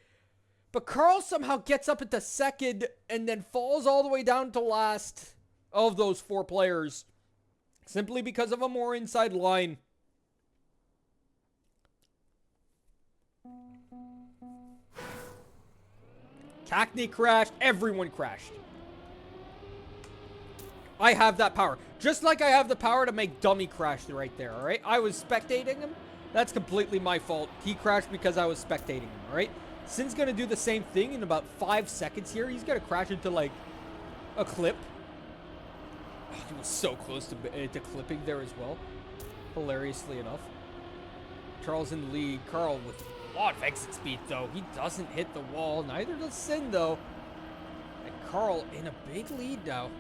But Carl somehow gets up into 2nd and then falls all the way down to last of those 4 players. Simply because of a more inside line. Cackney crashed. Everyone crashed. I have that power. Just like I have the power to make Dummy crash right there, alright? I was spectating him, That's completely my fault. He crashed because I was spectating him, alright? Sin's gonna do the same thing in about 5 seconds here. He's gonna crash into, like, a clip. Oh, he was so close to clipping there as well. Hilariously enough. Charles in the lead. Carl with a lot of exit speed, though. He doesn't hit the wall. Neither does Sin, though. And Carl in a big lead now.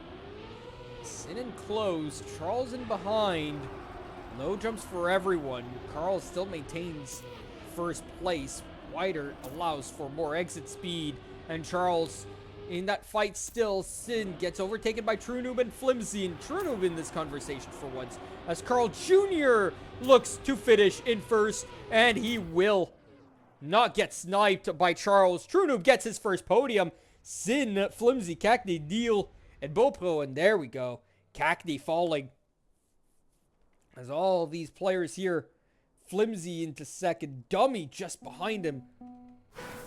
Sin in close. Charles in behind. Low jumps for everyone. Carl still maintains first place. Wider allows for more exit speed. And Charles in that fight still. Sin gets overtaken by True Noob and Flimsy. And True Noob in this conversation for once. As Carl Jr. looks to finish in first. And he will not get sniped by Charles. True Noob gets his first podium. Sin, Flimsy, Cackney, Deal, and Bopro. And there we go. Cackney falling. As all these players here. Flimsy into second. Dummy just behind him.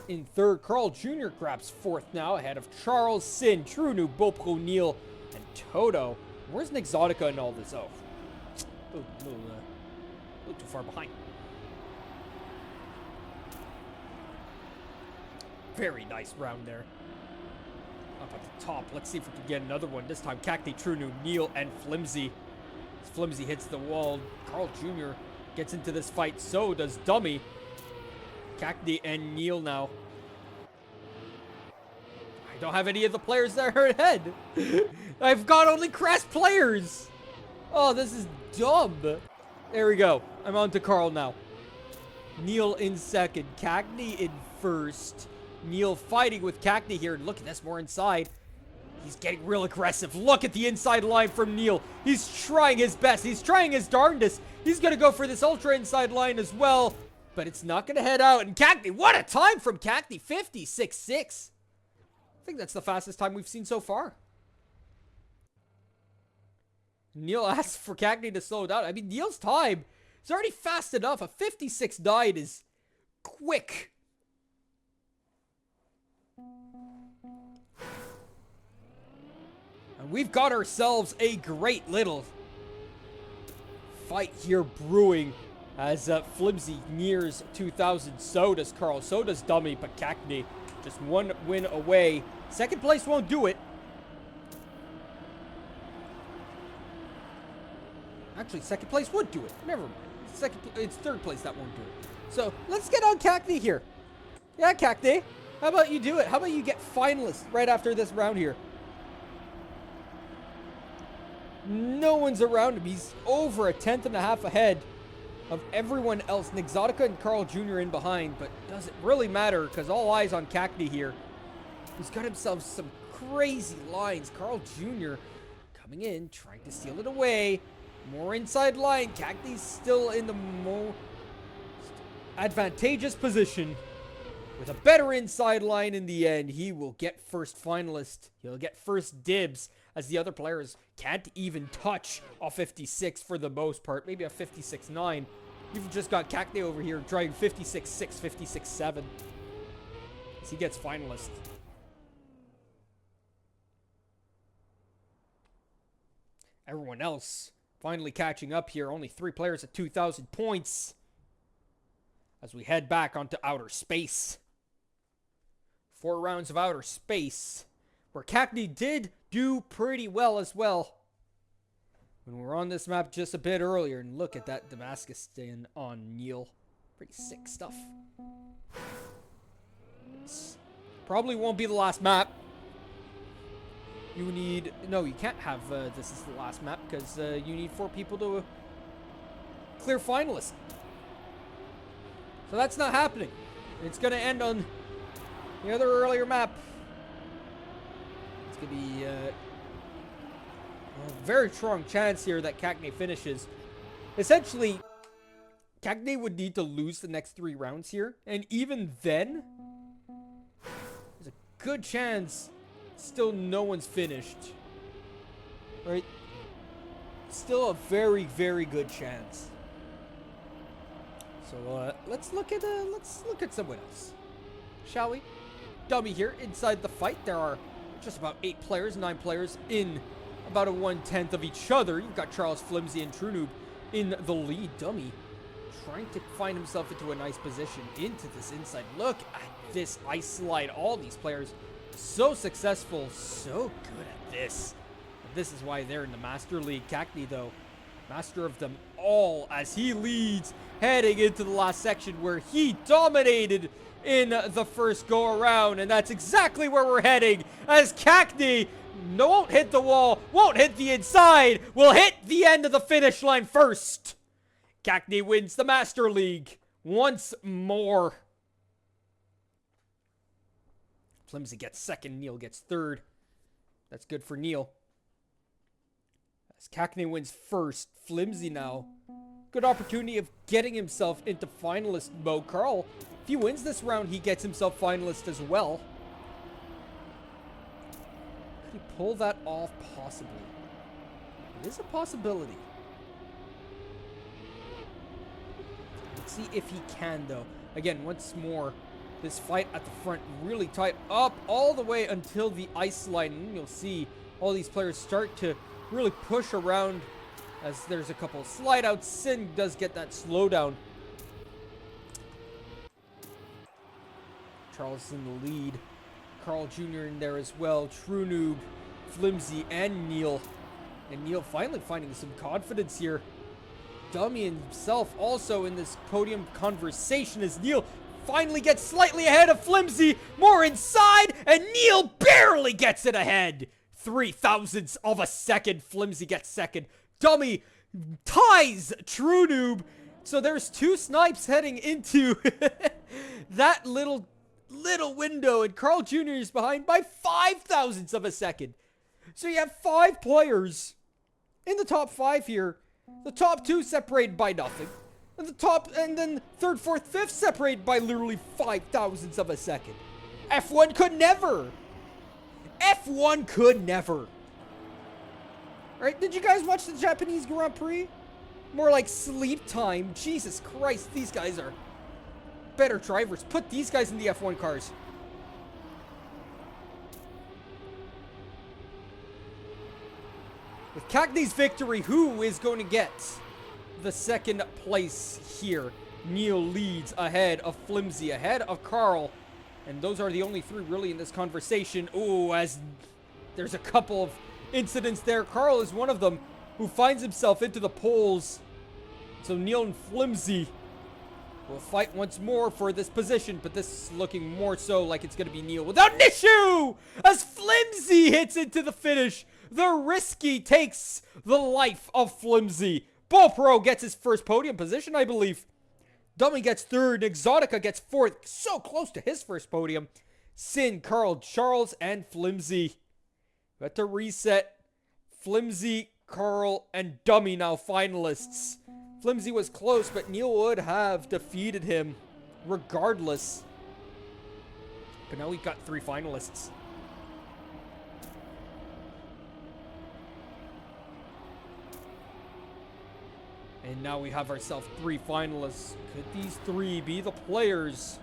In third, Carl Jr. grabs fourth now, ahead of Charles, Sin, True Noob, Bopro, Neil, and Toto. Where's Nexotica in all this? Oh, a little too far behind. Very nice round there. Up at the top. Let's see if we can get another one. This time, Cacti, True Noob, Neil, and Flimsy. As Flimsy hits the wall, Carl Jr. gets into this fight. So does Dummy. Cacti and Neil now. I don't have any of the players that are ahead. I've got only Crash players. Oh, this is dumb. There we go. I'm on to Carl now. Neil in second. Cagney in first. Neil fighting with Cagney here. Look at this, more inside. He's getting real aggressive. Look at the inside line from Neil. He's trying his best. He's trying his darndest. He's going to go for this ultra inside line as well. But it's not going to head out. And Cagney, what a time from Cagney. 56.6. I think that's the fastest time we've seen so far. Neil asks for Cagney to slow down. I mean, Neil's time is already fast enough. A 56.9 is quick. And we've got ourselves a great little fight here brewing as Flimsy nears 2,000. So does Carl. So does Dummy. But Cagney just one win away. Second place won't do it. Actually, second place would do it. Never mind. It's third place that won't do it. So let's get on Cagney here. Yeah, Cagney. How about you do it? How about you get finalists right after this round here? No one's around him. He's over a 10th and a half ahead of everyone else. Nexotica and Carl Jr. in behind, but doesn't really matter because all eyes on Cagney here. He's got himself some crazy lines. Carl Jr. coming in, trying to steal it away. More inside line. Cagney's still in the more advantageous position. With a better inside line in the end, he will get first finalist. He'll get first dibs as the other players can't even touch a 56 for the most part. Maybe a 56.9. You've just got Cagney over here driving 56.6, 56.7. As he gets finalist. Everyone else finally catching up here. Only 3 players at 2,000 points. As we head back onto outer space. 4 rounds of outer space. Where Cagney did do pretty well as well. When we were on this map just a bit earlier. And look at that Damascus stand on Neil. Pretty sick stuff. Probably won't be the last map. You need... No, you can't have this is the last map. Because you need 4 people to clear finalists. So that's not happening. It's going to end on the other earlier map. It's going to be a very strong chance here that Cagney finishes. Essentially, Cagney would need to lose the next 3 rounds here. And even then, there's a good chance still no one's finished. Right? Still a very, very good chance. So let's look at someone else, shall we? Dummy here inside the fight. There are just about 8 players, 9 players in about a 1/10 of each other. You've got Charles, Flimsy, and True Noob in the lead. Dummy trying to find himself into a nice position into this inside. Look at this ice slide. All these players so successful, so good at this. And this is why they're in the Master League. Cackney, though, master of them all as he leads heading into the last section where he dominated in the first go around. And that's exactly where we're heading as Cackney won't hit the wall, won't hit the inside, will hit the end of the finish line first. Cackney wins the Master League once more. Flimsy gets second, Neil gets third. That's good for Neil. As Cackney wins first, Flimsy now. Good opportunity of getting himself into finalist mode. Carl, if he wins this round, he gets himself finalist as well. Could he pull that off possibly? It is a possibility. Let's see if he can, though. Again, once more, this fight at the front really tight up all the way until the ice line. And you'll see all these players start to really push around as there's a couple of slide outs. Sin does get that slowdown. Charles in the lead. Carl Jr. in there as well. True Noob, Flimsy, and Neil. And Neil finally finding some confidence here. Dummy himself also in this podium conversation as Neil finally gets slightly ahead of Flimsy. More inside, and Neil barely gets it ahead. 0.003 of a second. Flimsy gets second. Dummy ties True Noob. So there's two snipes heading into that little window, and Carl Jr. is behind by 0.005 of a second. So you have 5 players in the top 5 here. The top 2 separated by nothing. And the top, and then 3rd, 4th, 5th separated by literally 0.005 of a second. F1 could never. F1 could never. Alright, did you guys watch the Japanese Grand Prix? More like sleep time. Jesus Christ, these guys are better drivers. Put these guys in the F1 cars. With Cackney's victory, who is going to get the second place here? Neil leads ahead of Flimsy, ahead of Carl. And those are the only 3 really in this conversation. Oh, as there's a couple of incidents there. Carl is one of them who finds himself into the poles. So Neil and Flimsy will fight once more for this position, but this is looking more so like it's going to be Neil without an issue as Flimsy hits into the finish. The risky takes the life of Flimsy. BoPro gets his first podium position, I believe. Dummy gets 3rd. Exotica gets 4th. So close to his first podium. Sin, Carl, Charles, and Flimsy. Got to reset. Flimsy, Carl, and Dummy now finalists. Flimsy was close, but Neil would have defeated him regardless. But now we've got 3 finalists. And now we have ourselves 3 finalists. Could these 3 be the players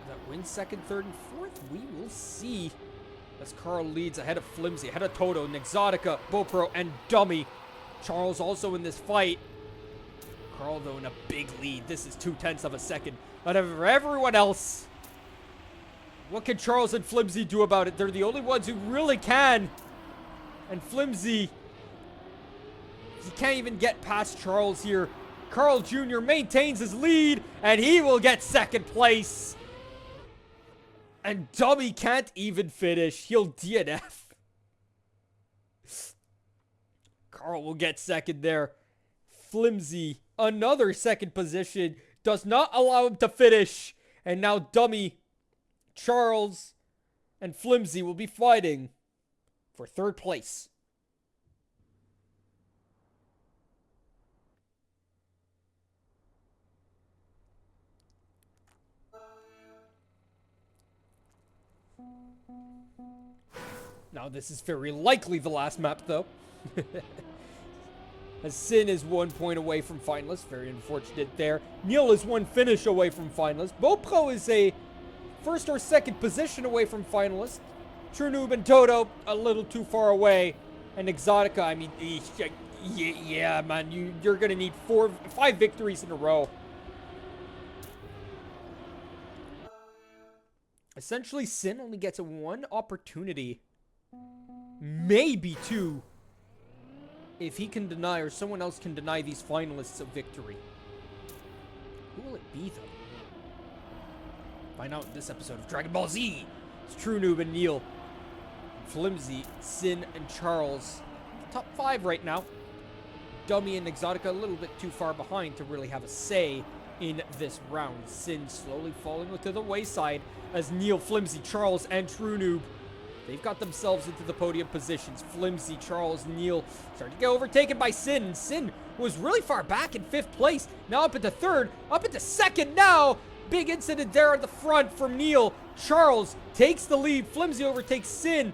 that win 2nd, 3rd, and 4th? We will see. As Carl leads ahead of Flimsy, ahead of Toto, Exotica, BoPro, and Dummy. Charles also in this fight. Carl, though, in a big lead. This is 0.2 of a second out of everyone else. What can Charles and Flimsy do about it? They're the only ones who really can. And Flimsy, he can't even get past Charles here. Carl Jr. maintains his lead, and he will get 2nd place. And Dummy can't even finish. He'll DNF. Carl will get 2nd there. Flimsy, another 2nd position, does not allow him to finish. And now Dummy, Charles, and Flimsy will be fighting for 3rd place. Now this is very likely the last map, though. As Sin is 1 point away from finalist. Very unfortunate there. Neil is 1 finish away from finalist. BoPro is a 1st or 2nd position away from finalist. True Noob and Toto a little too far away. And Exotica, I mean, Yeah, man, you're gonna need 5 victories in a row. Essentially, Sin only gets 1 opportunity, maybe 2, if he can deny or someone else can deny these finalists of victory. Who will it be, though? Find out in this episode of Dragon Ball Z. It's True Noob and Neil, Flimsy, Sin, and Charles. Top 5 right now. Dummy and Exotica a little bit too far behind to really have a say in this round. Sin slowly falling to the wayside as Neil, Flimsy, Charles, and True Noob, they've got themselves into the podium positions. Flimsy, Charles, Neil starting to get overtaken by Sin. Sin was really far back in 5th place. Now up into 3rd, up into 2nd now. Big incident there at the front from Neil. Charles takes the lead. Flimsy overtakes Sin.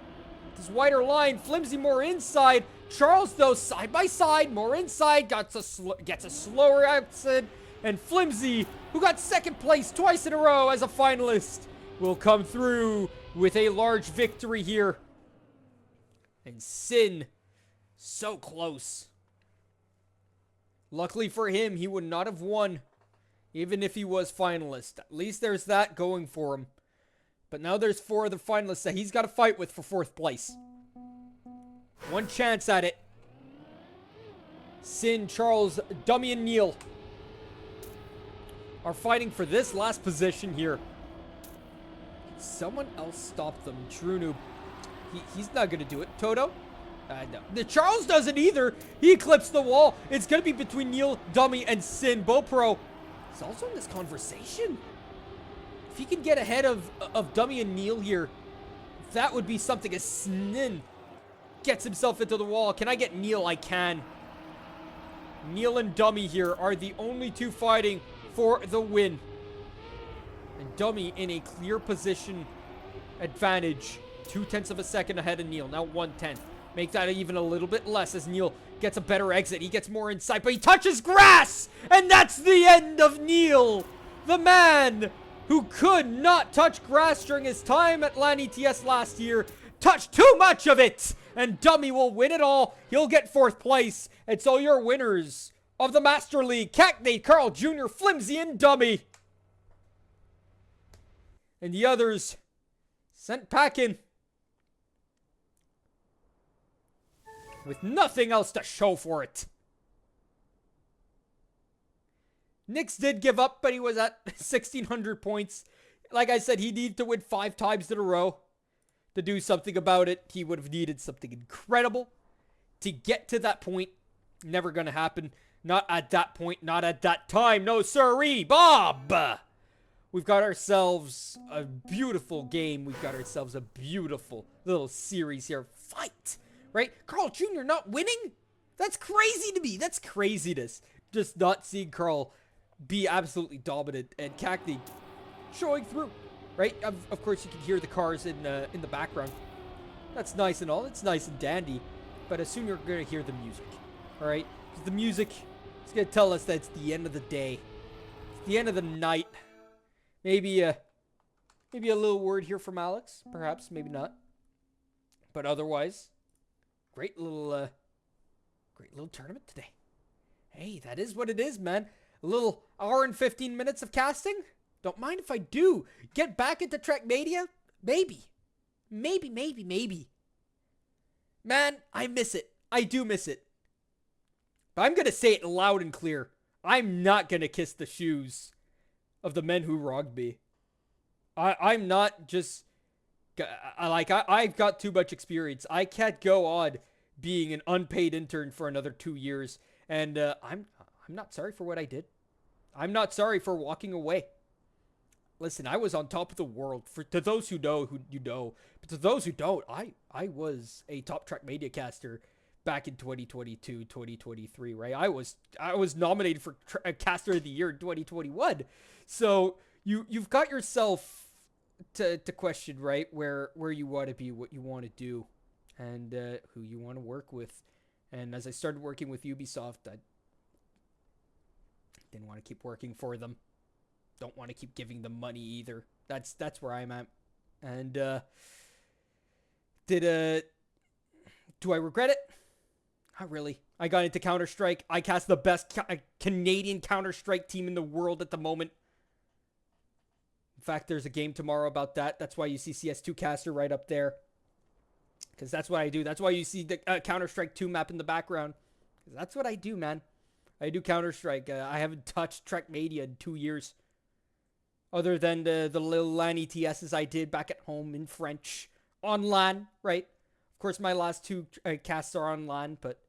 This wider line. Flimsy more inside. Charles, though, side by side, more inside, gets a slower exit. And Flimsy, who got 2nd place twice in a row as a finalist, will come through with a large victory here. And Sin, so close. Luckily for him, he would not have won, even if he was finalist. At least there's that going for him. But now there's 4 other finalists that he's got to fight with for 4th place. 1 chance at it. Sin, Charles, Dummy, and Neil are fighting for this last position here. Can someone else stop them? True Noob. He's not going to do it. Toto? No. The Charles doesn't either. He clips the wall. It's going to be between Neil, Dummy, and Sin. BoPro is also in this conversation. If he can get ahead of Dummy and Neil here, that would be something. As Sin gets himself into the wall. Can I get Neil? I can. Neil and Dummy here are the only 2 fighting for the win. And Dummy in a clear position advantage. 0.2 of a second ahead of Neil. Now 1/10. Make that even a little bit less as Neil gets a better exit. He gets more inside, but he touches grass! And that's the end of Neil! The man who could not touch grass during his time at LAN ETS last year touched too much of it! And Dummy will win it all. He'll get 4th place. And so your winners of the Master League, Cackney, Carl Jr., Flimsy, and Dummy. And the others sent packing with nothing else to show for it. Nix did give up, but he was at 1,600 points. Like I said, he needed to win 5 times in a row to do something about it. He would have needed something incredible to get to that point. Never gonna happen. Not at that point, not at that time. No sirree, Bob! We've got ourselves a beautiful game. We've got ourselves a beautiful little series here. Fight! Right? Carl Jr. not winning? That's crazy to me. That's craziness. Just not seeing Carl be absolutely dominant and Cackney showing through. Right? Of course, you can hear the cars in the background. That's nice and all. It's nice and dandy. But as soon as you're going to hear the music. Alright? The music is going to tell us that it's the end of the day. It's the end of the night. Maybe a little word here from Alex. Perhaps. Maybe not. But otherwise, great little tournament today. Hey, that is what it is, man. A little hour and 15 minutes of casting. Don't mind if I do. Get back into Trackmania? Maybe. Maybe. Man, I miss it. I do miss it. But I'm going to say it loud and clear. I'm not going to kiss the shoes of the men who rogged me. I'm not just... I've got too much experience. I can't go on being an unpaid intern for another 2 years. And I'm not sorry for what I did. I'm not sorry for walking away. Listen, I was on top of the world. To those who know, you know. But to those who don't, I was a top Trackmania caster back in 2022, 2023, right? I was nominated for Caster of the Year in 2021. So you've got yourself to question, right? Where you want to be, what you want to do, and who you want to work with. And as I started working with Ubisoft, I didn't want to keep working for them. Don't want to keep giving them money either. That's where I'm at. And do I regret it? Not really. I got into Counter-Strike. I cast the best Canadian Counter-Strike team in the world at the moment. In fact, there's a game tomorrow about that. That's why you see CS2 Caster right up there. Because that's what I do. That's why you see the Counter-Strike 2 map in the background. That's what I do, man. I do Counter-Strike. I haven't touched Trackmania in 2 years. Other than the little LAN ETSs I did back at home in French. On LAN, right? Of course, my last 2 casts are on LAN, but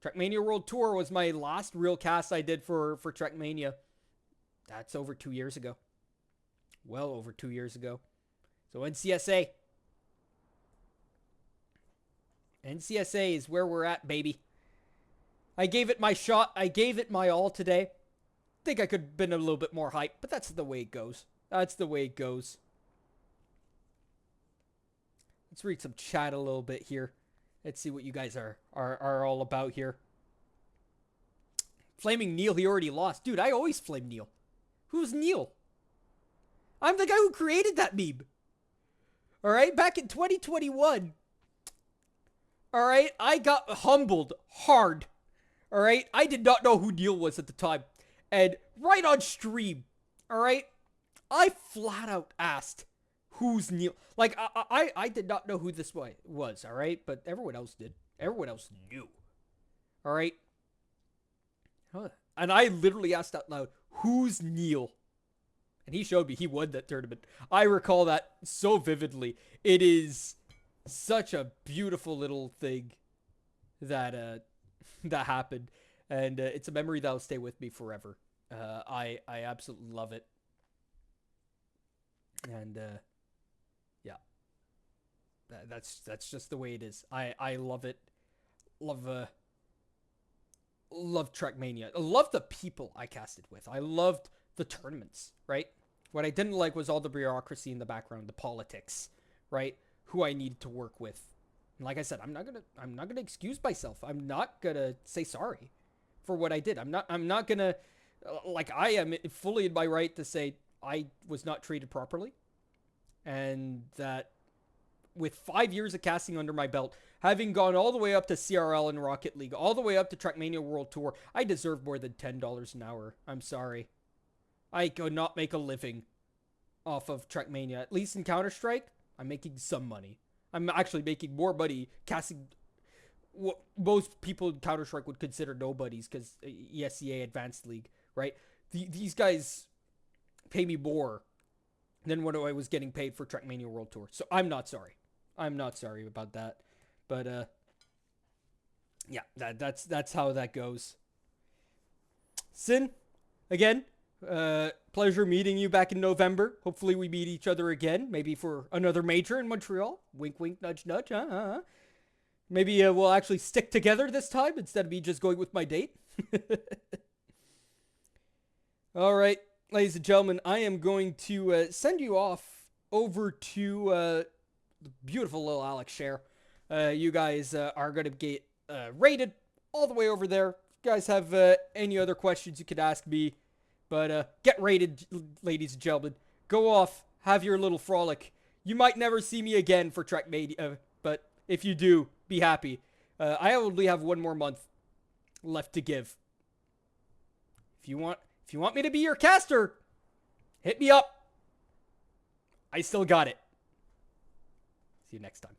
Trackmania World Tour was my last real cast I did for Trackmania. That's over 2 years ago. Well over 2 years ago. So NCSA. NCSA is where we're at, baby. I gave it my shot. I gave it my all today. Think I could have been a little bit more hype, but that's the way it goes. That's the way it goes. Let's read some chat a little bit here. Let's see what you guys are all about here. Flaming Neil, he already lost. Dude, I always flame Neil. Who's Neil? I'm the guy who created that meme. Alright, back in 2021. Alright, I got humbled hard. Alright, I did not know who Neil was at the time. And right on stream, alright, I flat out asked, who's Neil? Like, I did not know who this was, alright? But everyone else did. Everyone else knew. Alright? And I literally asked out loud, who's Neil? And he showed me he won that tournament. I recall that so vividly. It is such a beautiful little thing that that happened. And it's a memory that'll stay with me forever. I absolutely love it. And yeah. That's just the way it is. I love it. Love Trackmania. I love the people I casted with. I loved the tournaments, right? What I didn't like was all the bureaucracy in the background, the politics, right? Who I needed to work with. And like I said, I'm not gonna excuse myself. I'm not gonna say sorry for what I did. I'm not gonna, like, I am fully in my right to say I was not treated properly, and that with 5 years of casting under my belt, having gone all the way up to CRL and Rocket League, all the way up to Trackmania World Tour, I deserve more than $10 an hour. I'm sorry. I could not make a living off of Trackmania. At least in Counter-Strike, I'm making some money. I'm actually making more money casting what most people in Counter-Strike would consider nobodies, because ESEA Advanced League, right? These guys pay me more than what I was getting paid for Trackmania World Tour. So I'm not sorry. I'm not sorry about that. But yeah, that's how that goes. Sin, again, pleasure meeting you back in November. Hopefully we meet each other again, maybe for another major in Montreal. Wink, wink, nudge, nudge. Maybe we'll actually stick together this time instead of me just going with my date. All right, ladies and gentlemen, I am going to send you off over to the beautiful little Alex Share. You guys are going to get rated all the way over there. If you guys have any other questions, you could ask me. But get rated, ladies and gentlemen. Go off, have your little frolic. You might never see me again for Trackmania, but if you do, be happy. I only have 1 more month left to give. If you want me to be your caster, hit me up. I still got it. See you next time.